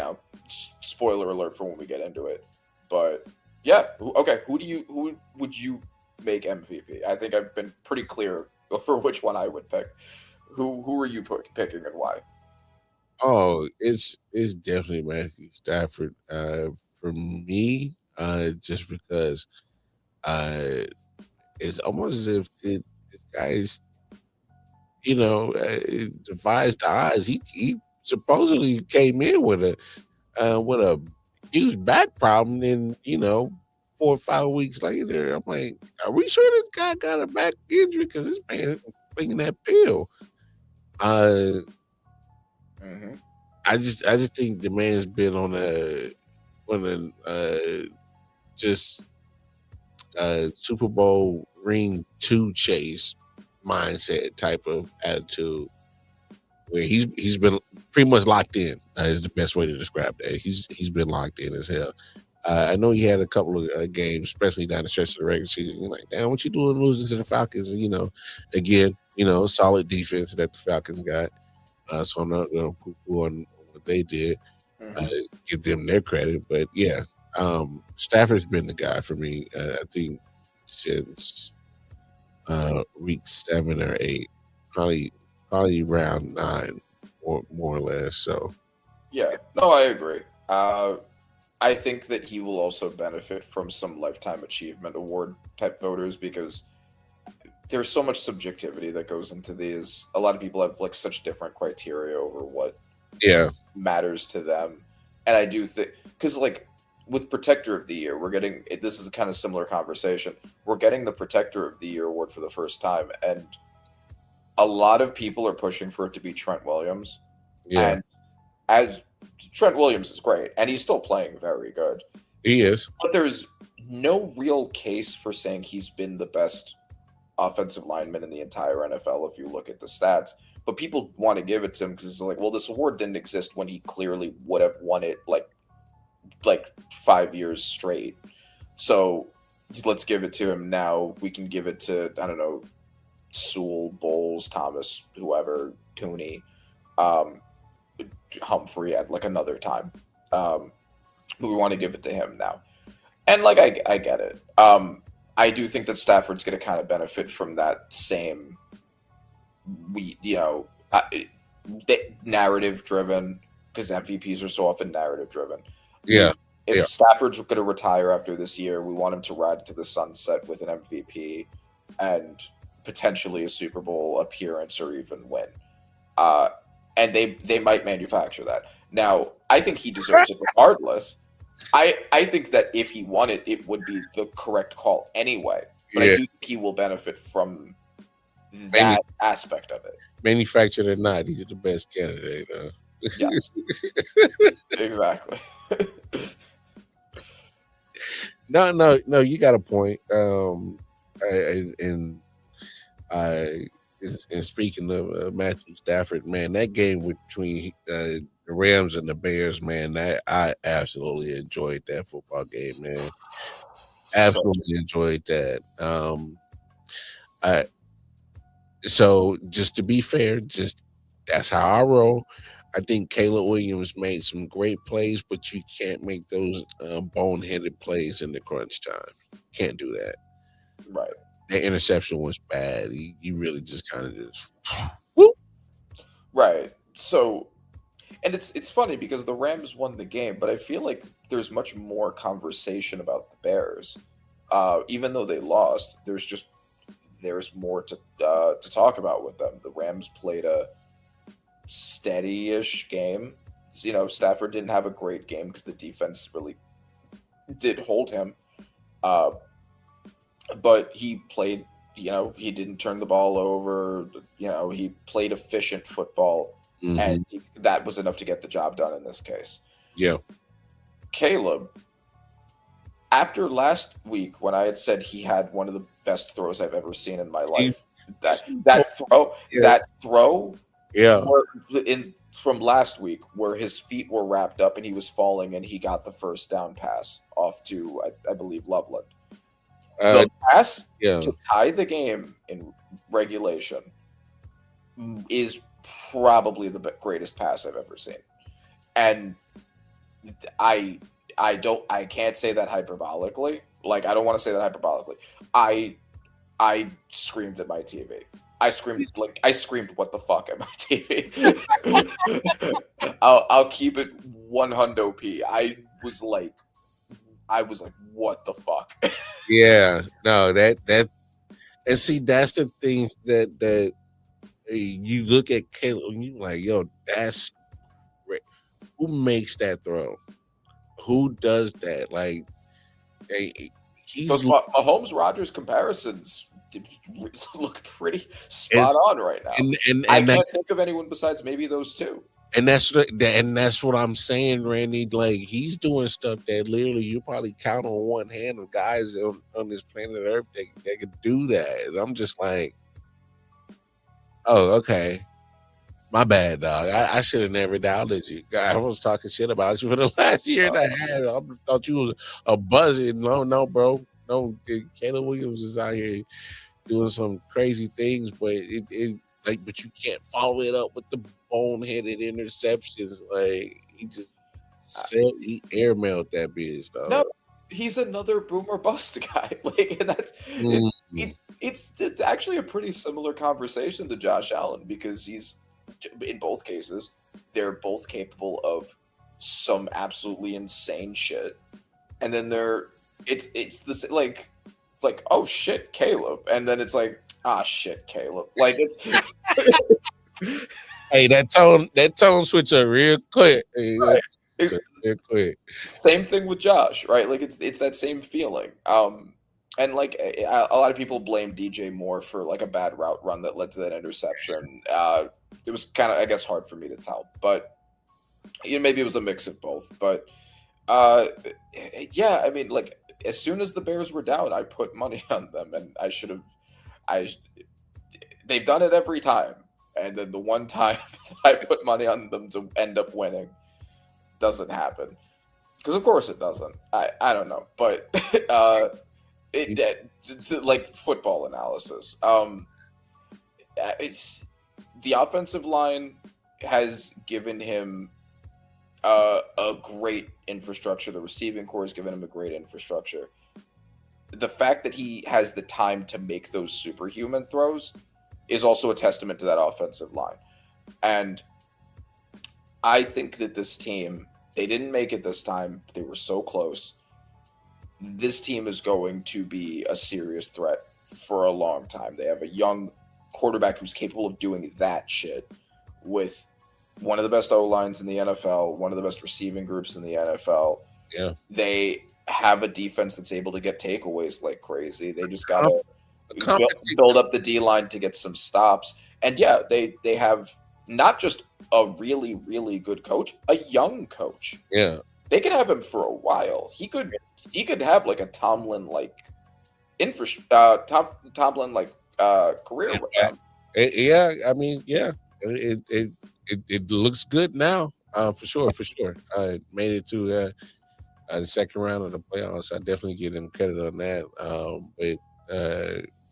spoiler alert for when we get into it. But yeah, okay. Who would you make MVP? I think I've been pretty clear for which one I would pick. Who are you picking and why? Oh, it's definitely Matthew Stafford. For me, just because it's almost as if this guy is, defies the odds. He supposedly came in with a huge back problem, and 4 or 5 weeks later, I'm like, are we sure this guy got a back injury? Because this man is flinging that pill. Mm-hmm. I just think the man's been on a just Super Bowl ring 2 chase mindset type of attitude, where he's been pretty much locked in. Is the best way to describe that. He's been locked in as hell. I know he had a couple of games, especially down the stretch of the regular season. You're like, damn, what you doing losing to the Falcons? And again, solid defense that the Falcons got. So I'm not going to poo-poo on what they did. Give them their credit, but yeah, Stafford's been the guy for me. I think since week 7 or 8, probably round 9, or more or less. So yeah, no, I agree. I think that he will also benefit from some lifetime achievement award type voters, because there's so much subjectivity that goes into these. A lot of people have like such different criteria over what matters to them, and I do think, because like with Protector of the Year, we're getting, this is a kind of similar conversation. We're getting the Protector of the Year award for the first time, and a lot of people are pushing for it to be Trent Williams. Yeah. And as Trent Williams is great, and he's still playing very good. He is. But there's no real case for saying he's been the best offensive lineman in the entire NFL if you look at the stats. But people want to give it to him because it's like, well, this award didn't exist when he clearly would have won it like 5 years straight. So let's give it to him now. We can give it to, I don't know, Sewell, Bowles, Thomas, whoever, Tooney, Humphrey at like another time. But we want to give it to him now. And like, I get it. I do think that Stafford's going to kind of benefit from that same, narrative driven, because MVPs are so often narrative driven. Yeah. If Stafford's going to retire after this year, we want him to ride to the sunset with an MVP and potentially a Super Bowl appearance or even win. And they might manufacture that. Now, I think he deserves it regardless. I think that if he won it, it would be the correct call anyway. But I do think he will benefit from that aspect of it. Manufactured or not, he's the best candidate. Yes. Exactly. No, you got a point. And speaking of Matthew Stafford, man, that game between the Rams and the Bears, man, I absolutely enjoyed that football game, man. Absolutely enjoyed that. So just to be fair, that's how I roll. I think Caleb Williams made some great plays, but you can't make those boneheaded plays in the crunch time. Can't do that. Right. That interception was bad. He really just kind of just whoop. Right. So, and it's funny because the Rams won the game, but I feel like there's much more conversation about the Bears. Even though they lost, there's more to talk about with them. The Rams played a steady-ish game. Stafford didn't have a great game because the defense really did hold him. Uh, but he played, he didn't turn the ball over. He played efficient football, and that was enough to get the job done in this case. Yeah. Caleb, after last week when I had said he had one of the best throws I've ever seen in my life, that throw, yeah, from last week where his feet were wrapped up and he was falling and he got the first down pass off to I believe Loveland. The pass to tie the game in regulation is probably the greatest pass I've ever seen, and I can't say that hyperbolically. Like, I don't want to say that hyperbolically. I screamed at my TV. I screamed what the fuck at my TV. I'll keep it 100p. I was like, what the fuck? Yeah, no, that and see, that's the things that you look at Caleb and you like, yo, that's great. Who makes that throw? Who does that? Like, those Mahomes Rodgers comparisons look pretty spot on right now. And I can't think of anyone besides maybe those two. And that's what I'm saying, Randy. Like, he's doing stuff that literally you probably count on one hand of guys on this planet Earth that could do that. And I'm just like, oh, okay. My bad, dog. I should have never doubted you. I was talking shit about you for the last year and a half. I thought you was a buzzing. No, bro. No, Caleb Williams is out here doing some crazy things, but but you can't follow it up with the boneheaded interceptions. Like, he airmailed that bitch, dog. No, he's another boomer bust guy. Like, and that's it's actually a pretty similar conversation to Josh Allen, because he's, in both cases, they're both capable of some absolutely insane shit, and then it's this like oh shit, Caleb, and then it's like, ah shit, Caleb. Like, it's hey, that tone switch up real quick. Hey, right. Real quick. Same thing with Josh, right? Like, it's that same feeling. And like a lot of people blame DJ Moore for like a bad route run that led to that interception. It was kind of, I guess, hard for me to tell, but maybe it was a mix of both. But yeah, I mean, like, as soon as the Bears were down, I put money on them, and I should have. They've done it every time, and then the one time I put money on them to end up winning doesn't happen, because of course it doesn't. I don't know, but it's like football analysis. It's the offensive line has given him a great infrastructure. The receiving core has given him a great infrastructure. The fact that he has the time to make those superhuman throws is also a testament to that offensive line. And I think that this team, they didn't make it this time. They were so close. This team is going to be a serious threat for a long time. They have a young quarterback who's capable of doing that shit with one of the best O-lines in the NFL, one of the best receiving groups in the NFL. Yeah. They have a defense that's able to get takeaways like crazy. They just got to build up the D-line to get some stops. And yeah, they have not just a really, really good coach, a young coach. Yeah. They could have him for a while. He could have like a Tomlin like Tomlin like career with them. Yeah, I mean, yeah. It looks good now, for sure. Made it to the second round of the playoffs. I definitely give them credit on that.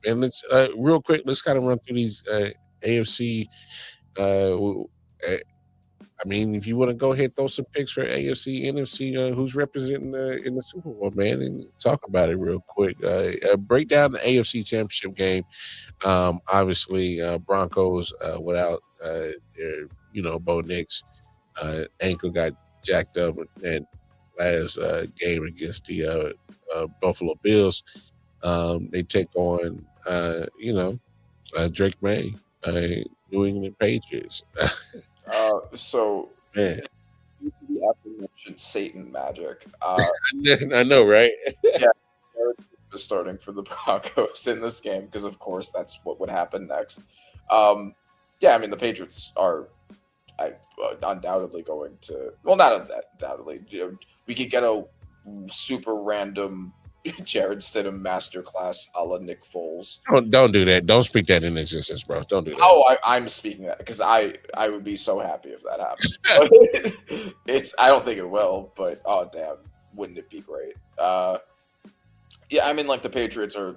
And let's real quick, let's kind of run through these AFC. I mean, if you want to go ahead, throw some picks for AFC, NFC, who's representing in the Super Bowl, man, and talk about it real quick. Break down the AFC Championship game. Obviously, Broncos without Bo Nix, ankle got jacked up in last game against the Buffalo Bills. They take on Drake May, New England Patriots. So man, aforementioned Satan magic. I know, right? Yeah, Jared is starting for the Broncos in this game because, of course, that's what would happen next. Yeah, I mean the Patriots are undoubtedly going to. Well, not undoubtedly. We could get a super random Jared Stidham masterclass a la Nick Foles. Don't do that. Don't speak that in existence, bro. Don't do that. Oh, I'm speaking that because I would be so happy if that happened. I don't think it will, but oh damn, wouldn't it be great? Yeah, I mean like the Patriots are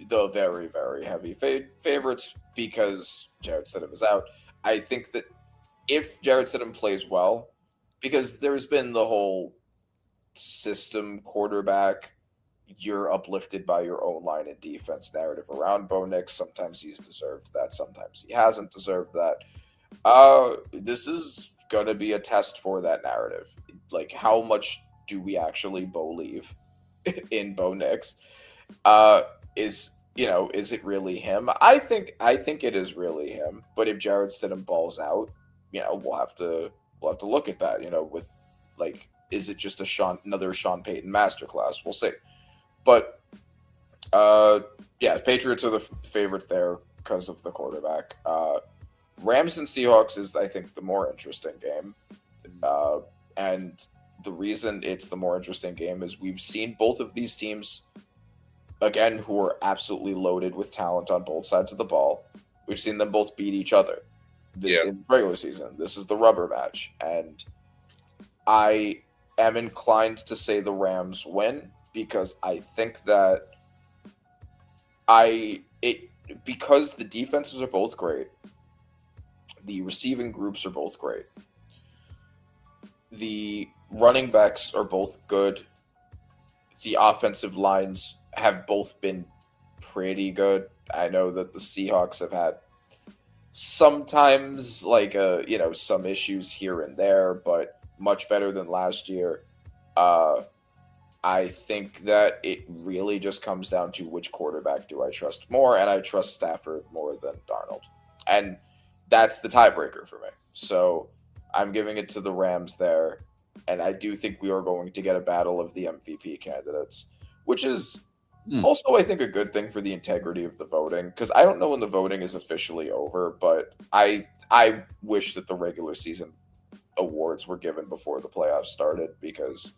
the very very heavy favorites because Jared Stidham is out. I think that if Jared Stidham plays well, because there's been the whole system quarterback, you're uplifted by your own line and defense narrative around Bo Nix. Sometimes he's deserved that. Sometimes he hasn't deserved that. This is going to be a test for that narrative. Like, how much do we actually believe in Bo Nix? Is it really him? I think it is really him. But if Jared Stidham balls out, we'll have to look at that. With like, is it just another Sean Payton masterclass? We'll see. But yeah, Patriots are the favorites there because of the quarterback. Rams and Seahawks is, I think, the more interesting game. And the reason it's the more interesting game is we've seen both of these teams, again, who are absolutely loaded with talent on both sides of the ball. We've seen them both beat each other in the regular season. This is the rubber match. And I am inclined to say the Rams win because I think that because the defenses are both great, the receiving groups are both great, the running backs are both good, the offensive lines have both been pretty good. I know that the Seahawks have had sometimes some issues here and there, but much better than last year. I think that it really just comes down to which quarterback do I trust more, and I trust Stafford more than Darnold. And that's the tiebreaker for me. So I'm giving it to the Rams there, and I do think we are going to get a battle of the MVP candidates, which is also, I think, a good thing for the integrity of the voting, because I don't know when the voting is officially over, but I wish that the regular season awards were given before the playoffs started, because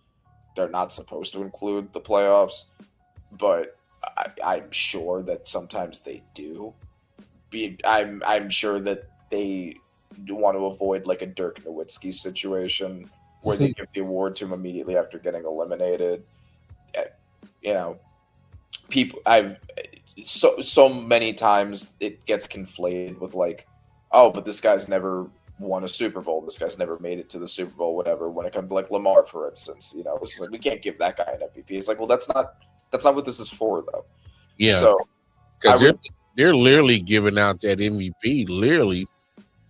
they're not supposed to include the playoffs, but I'm sure that sometimes they do. I'm sure that they do want to avoid like a Dirk Nowitzki situation where they give the award to him immediately after getting eliminated. People so many times it gets conflated with like, oh, but this guy's never won a Super Bowl. This guy's never made it to the Super Bowl, whatever. When it comes to like Lamar, for instance, it's like we can't give that guy an MVP. It's like, well, that's not what this is for, though. Yeah. So because they're literally giving out that MVP literally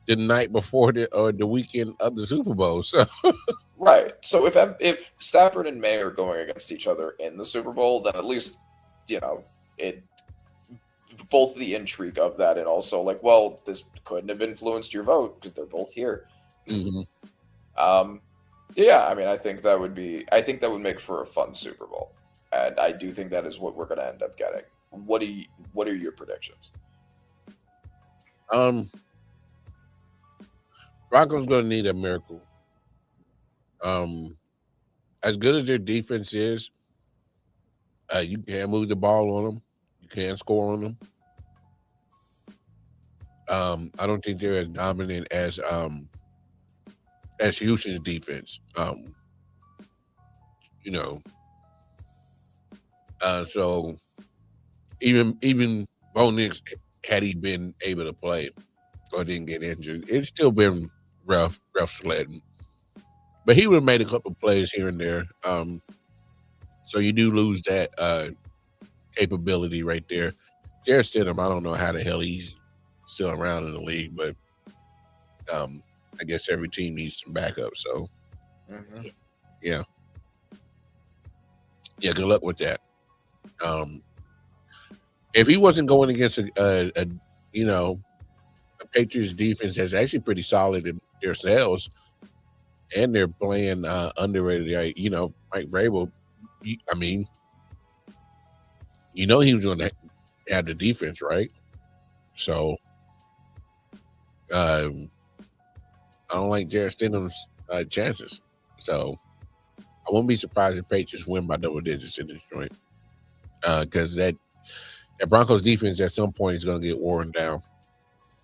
the night before the weekend of the Super Bowl. So right. So if Stafford and May are going against each other in the Super Bowl, then at least it both the intrigue of that and also like, well, this couldn't have influenced your vote because they're both here. Mm-hmm. Yeah, I mean, I think that would make for a fun Super Bowl, and I do think that is what we're going to end up getting. What are your predictions? Broncos going to need a miracle. As good as their defense is, you can't move the ball on them. You can't score on them. I don't think they're as dominant as Houston's defense. So even Bo Nix, had he been able to play or didn't get injured, it's still been rough sledding. But he would have made a couple plays here and there. So you do lose that capability right there. Jared Stidham, I don't know how the hell he's still around in the league, but I guess every team needs some backup. So, yeah. Good luck with that. If he wasn't going against a Patriots defense that's actually pretty solid in themselves, and they're playing underrated. You know, Mike Vrabel. I mean, you know, he was going to have the defense, right? So, I don't like Jarrett Stidham's chances. So, I won't be surprised if Patriots win by double digits in this joint, because that Broncos defense at some point is going to get worn down.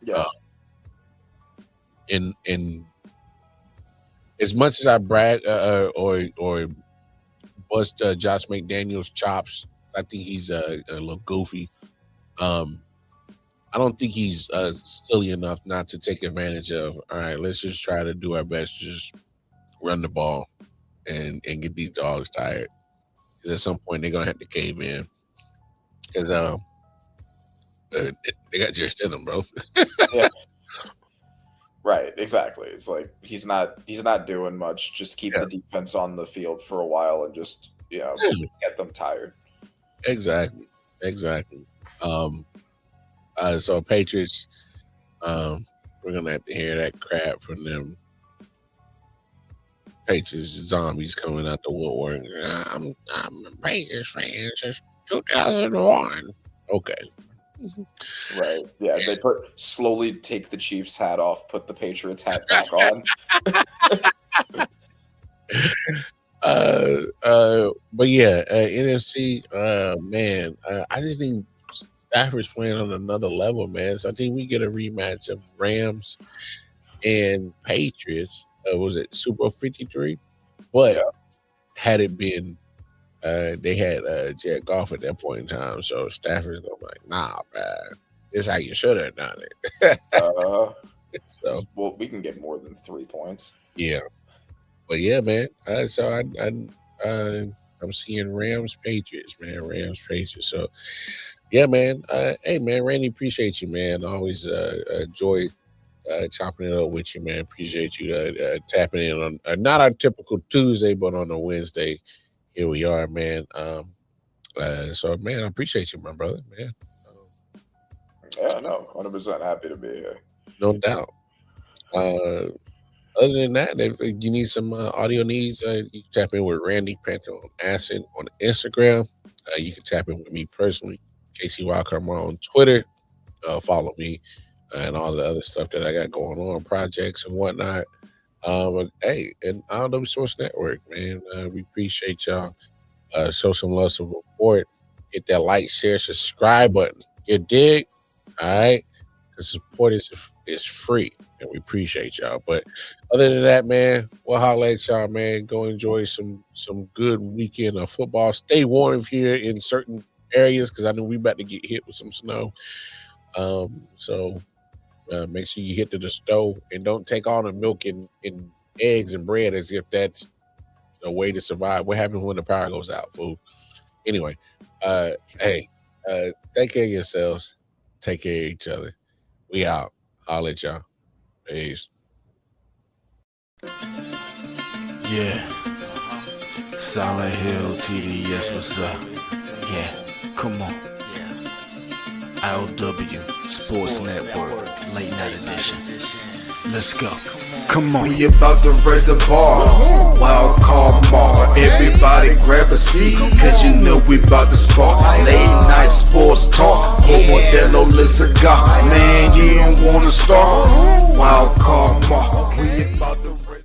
Yeah. In as much as I brag or bust Josh McDaniels' chops, I think he's a little goofy. I don't think he's silly enough not to take advantage of. All right, let's just try to do our best to just run the ball and get these dogs tired. Because at some point they're gonna have to cave in. Because they got Jarrett Stidham, bro. Yeah. Right, exactly. It's like he's not doing much. Just keep the defense on the field for a while and just get them tired. Exactly. So Patriots, we're gonna have to hear that crap from them. Patriots zombies coming out the woodwork. I'm a Patriots fan since 2001. Okay. Right. Yeah. They slowly take the Chiefs hat off, put the Patriots hat back on. But yeah, NFC, man, I just think Stafford's playing on another level, man. So I think we get a rematch of Rams and Patriots. Was it Super Bowl 53? But had it been, they had Jared Goff at that point in time. So Stafford's going like, nah, man, this is how you should have done it. So, well, we can get more than 3 points. Yeah. But yeah, man. So I'm seeing Rams Patriots, man. Rams Patriots. So yeah, man. Hey, man, Randy, appreciate you, man. Always enjoy chopping it up with you, man. Appreciate you tapping in on not our typical Tuesday, but on a Wednesday. Here we are, man. So man, I appreciate you, my brother, man. Yeah, no, 100% happy to be here. No doubt. Other than that, if you need some audio needs, you can tap in with Randy Panther on Acid on Instagram. You can tap in with me personally, KC Wildcard on Twitter. Follow me and all the other stuff that I got going on, projects and whatnot. Hey, and I.O.W Source Network, man. We appreciate y'all. Show some love, some support. Hit that like, share, subscribe button. You dig? All right? Because support is free, and we appreciate y'all. But other than that, man, we'll holler at y'all, man. Go enjoy some good weekend of football. Stay warm here in certain areas because I know we about to get hit with some snow. So make sure you hit the stove and don't take all the milk and eggs and bread as if that's a way to survive. What happens when the power goes out, fool? Anyway, hey, take care of yourselves. Take care of each other. We out. I'll let y'all. Peace. Yeah. Silent Hill TDS, what's up? Yeah, come on. I.O.W Sports Network, late night edition. Let's go. Come on. We about to raise the bar. Wild card mark. Everybody grab a seat, cause you know we about to spark. Late night sports talk. Modelo Le Cigar. Man, you don't wanna start. Wild card mark. We about to raise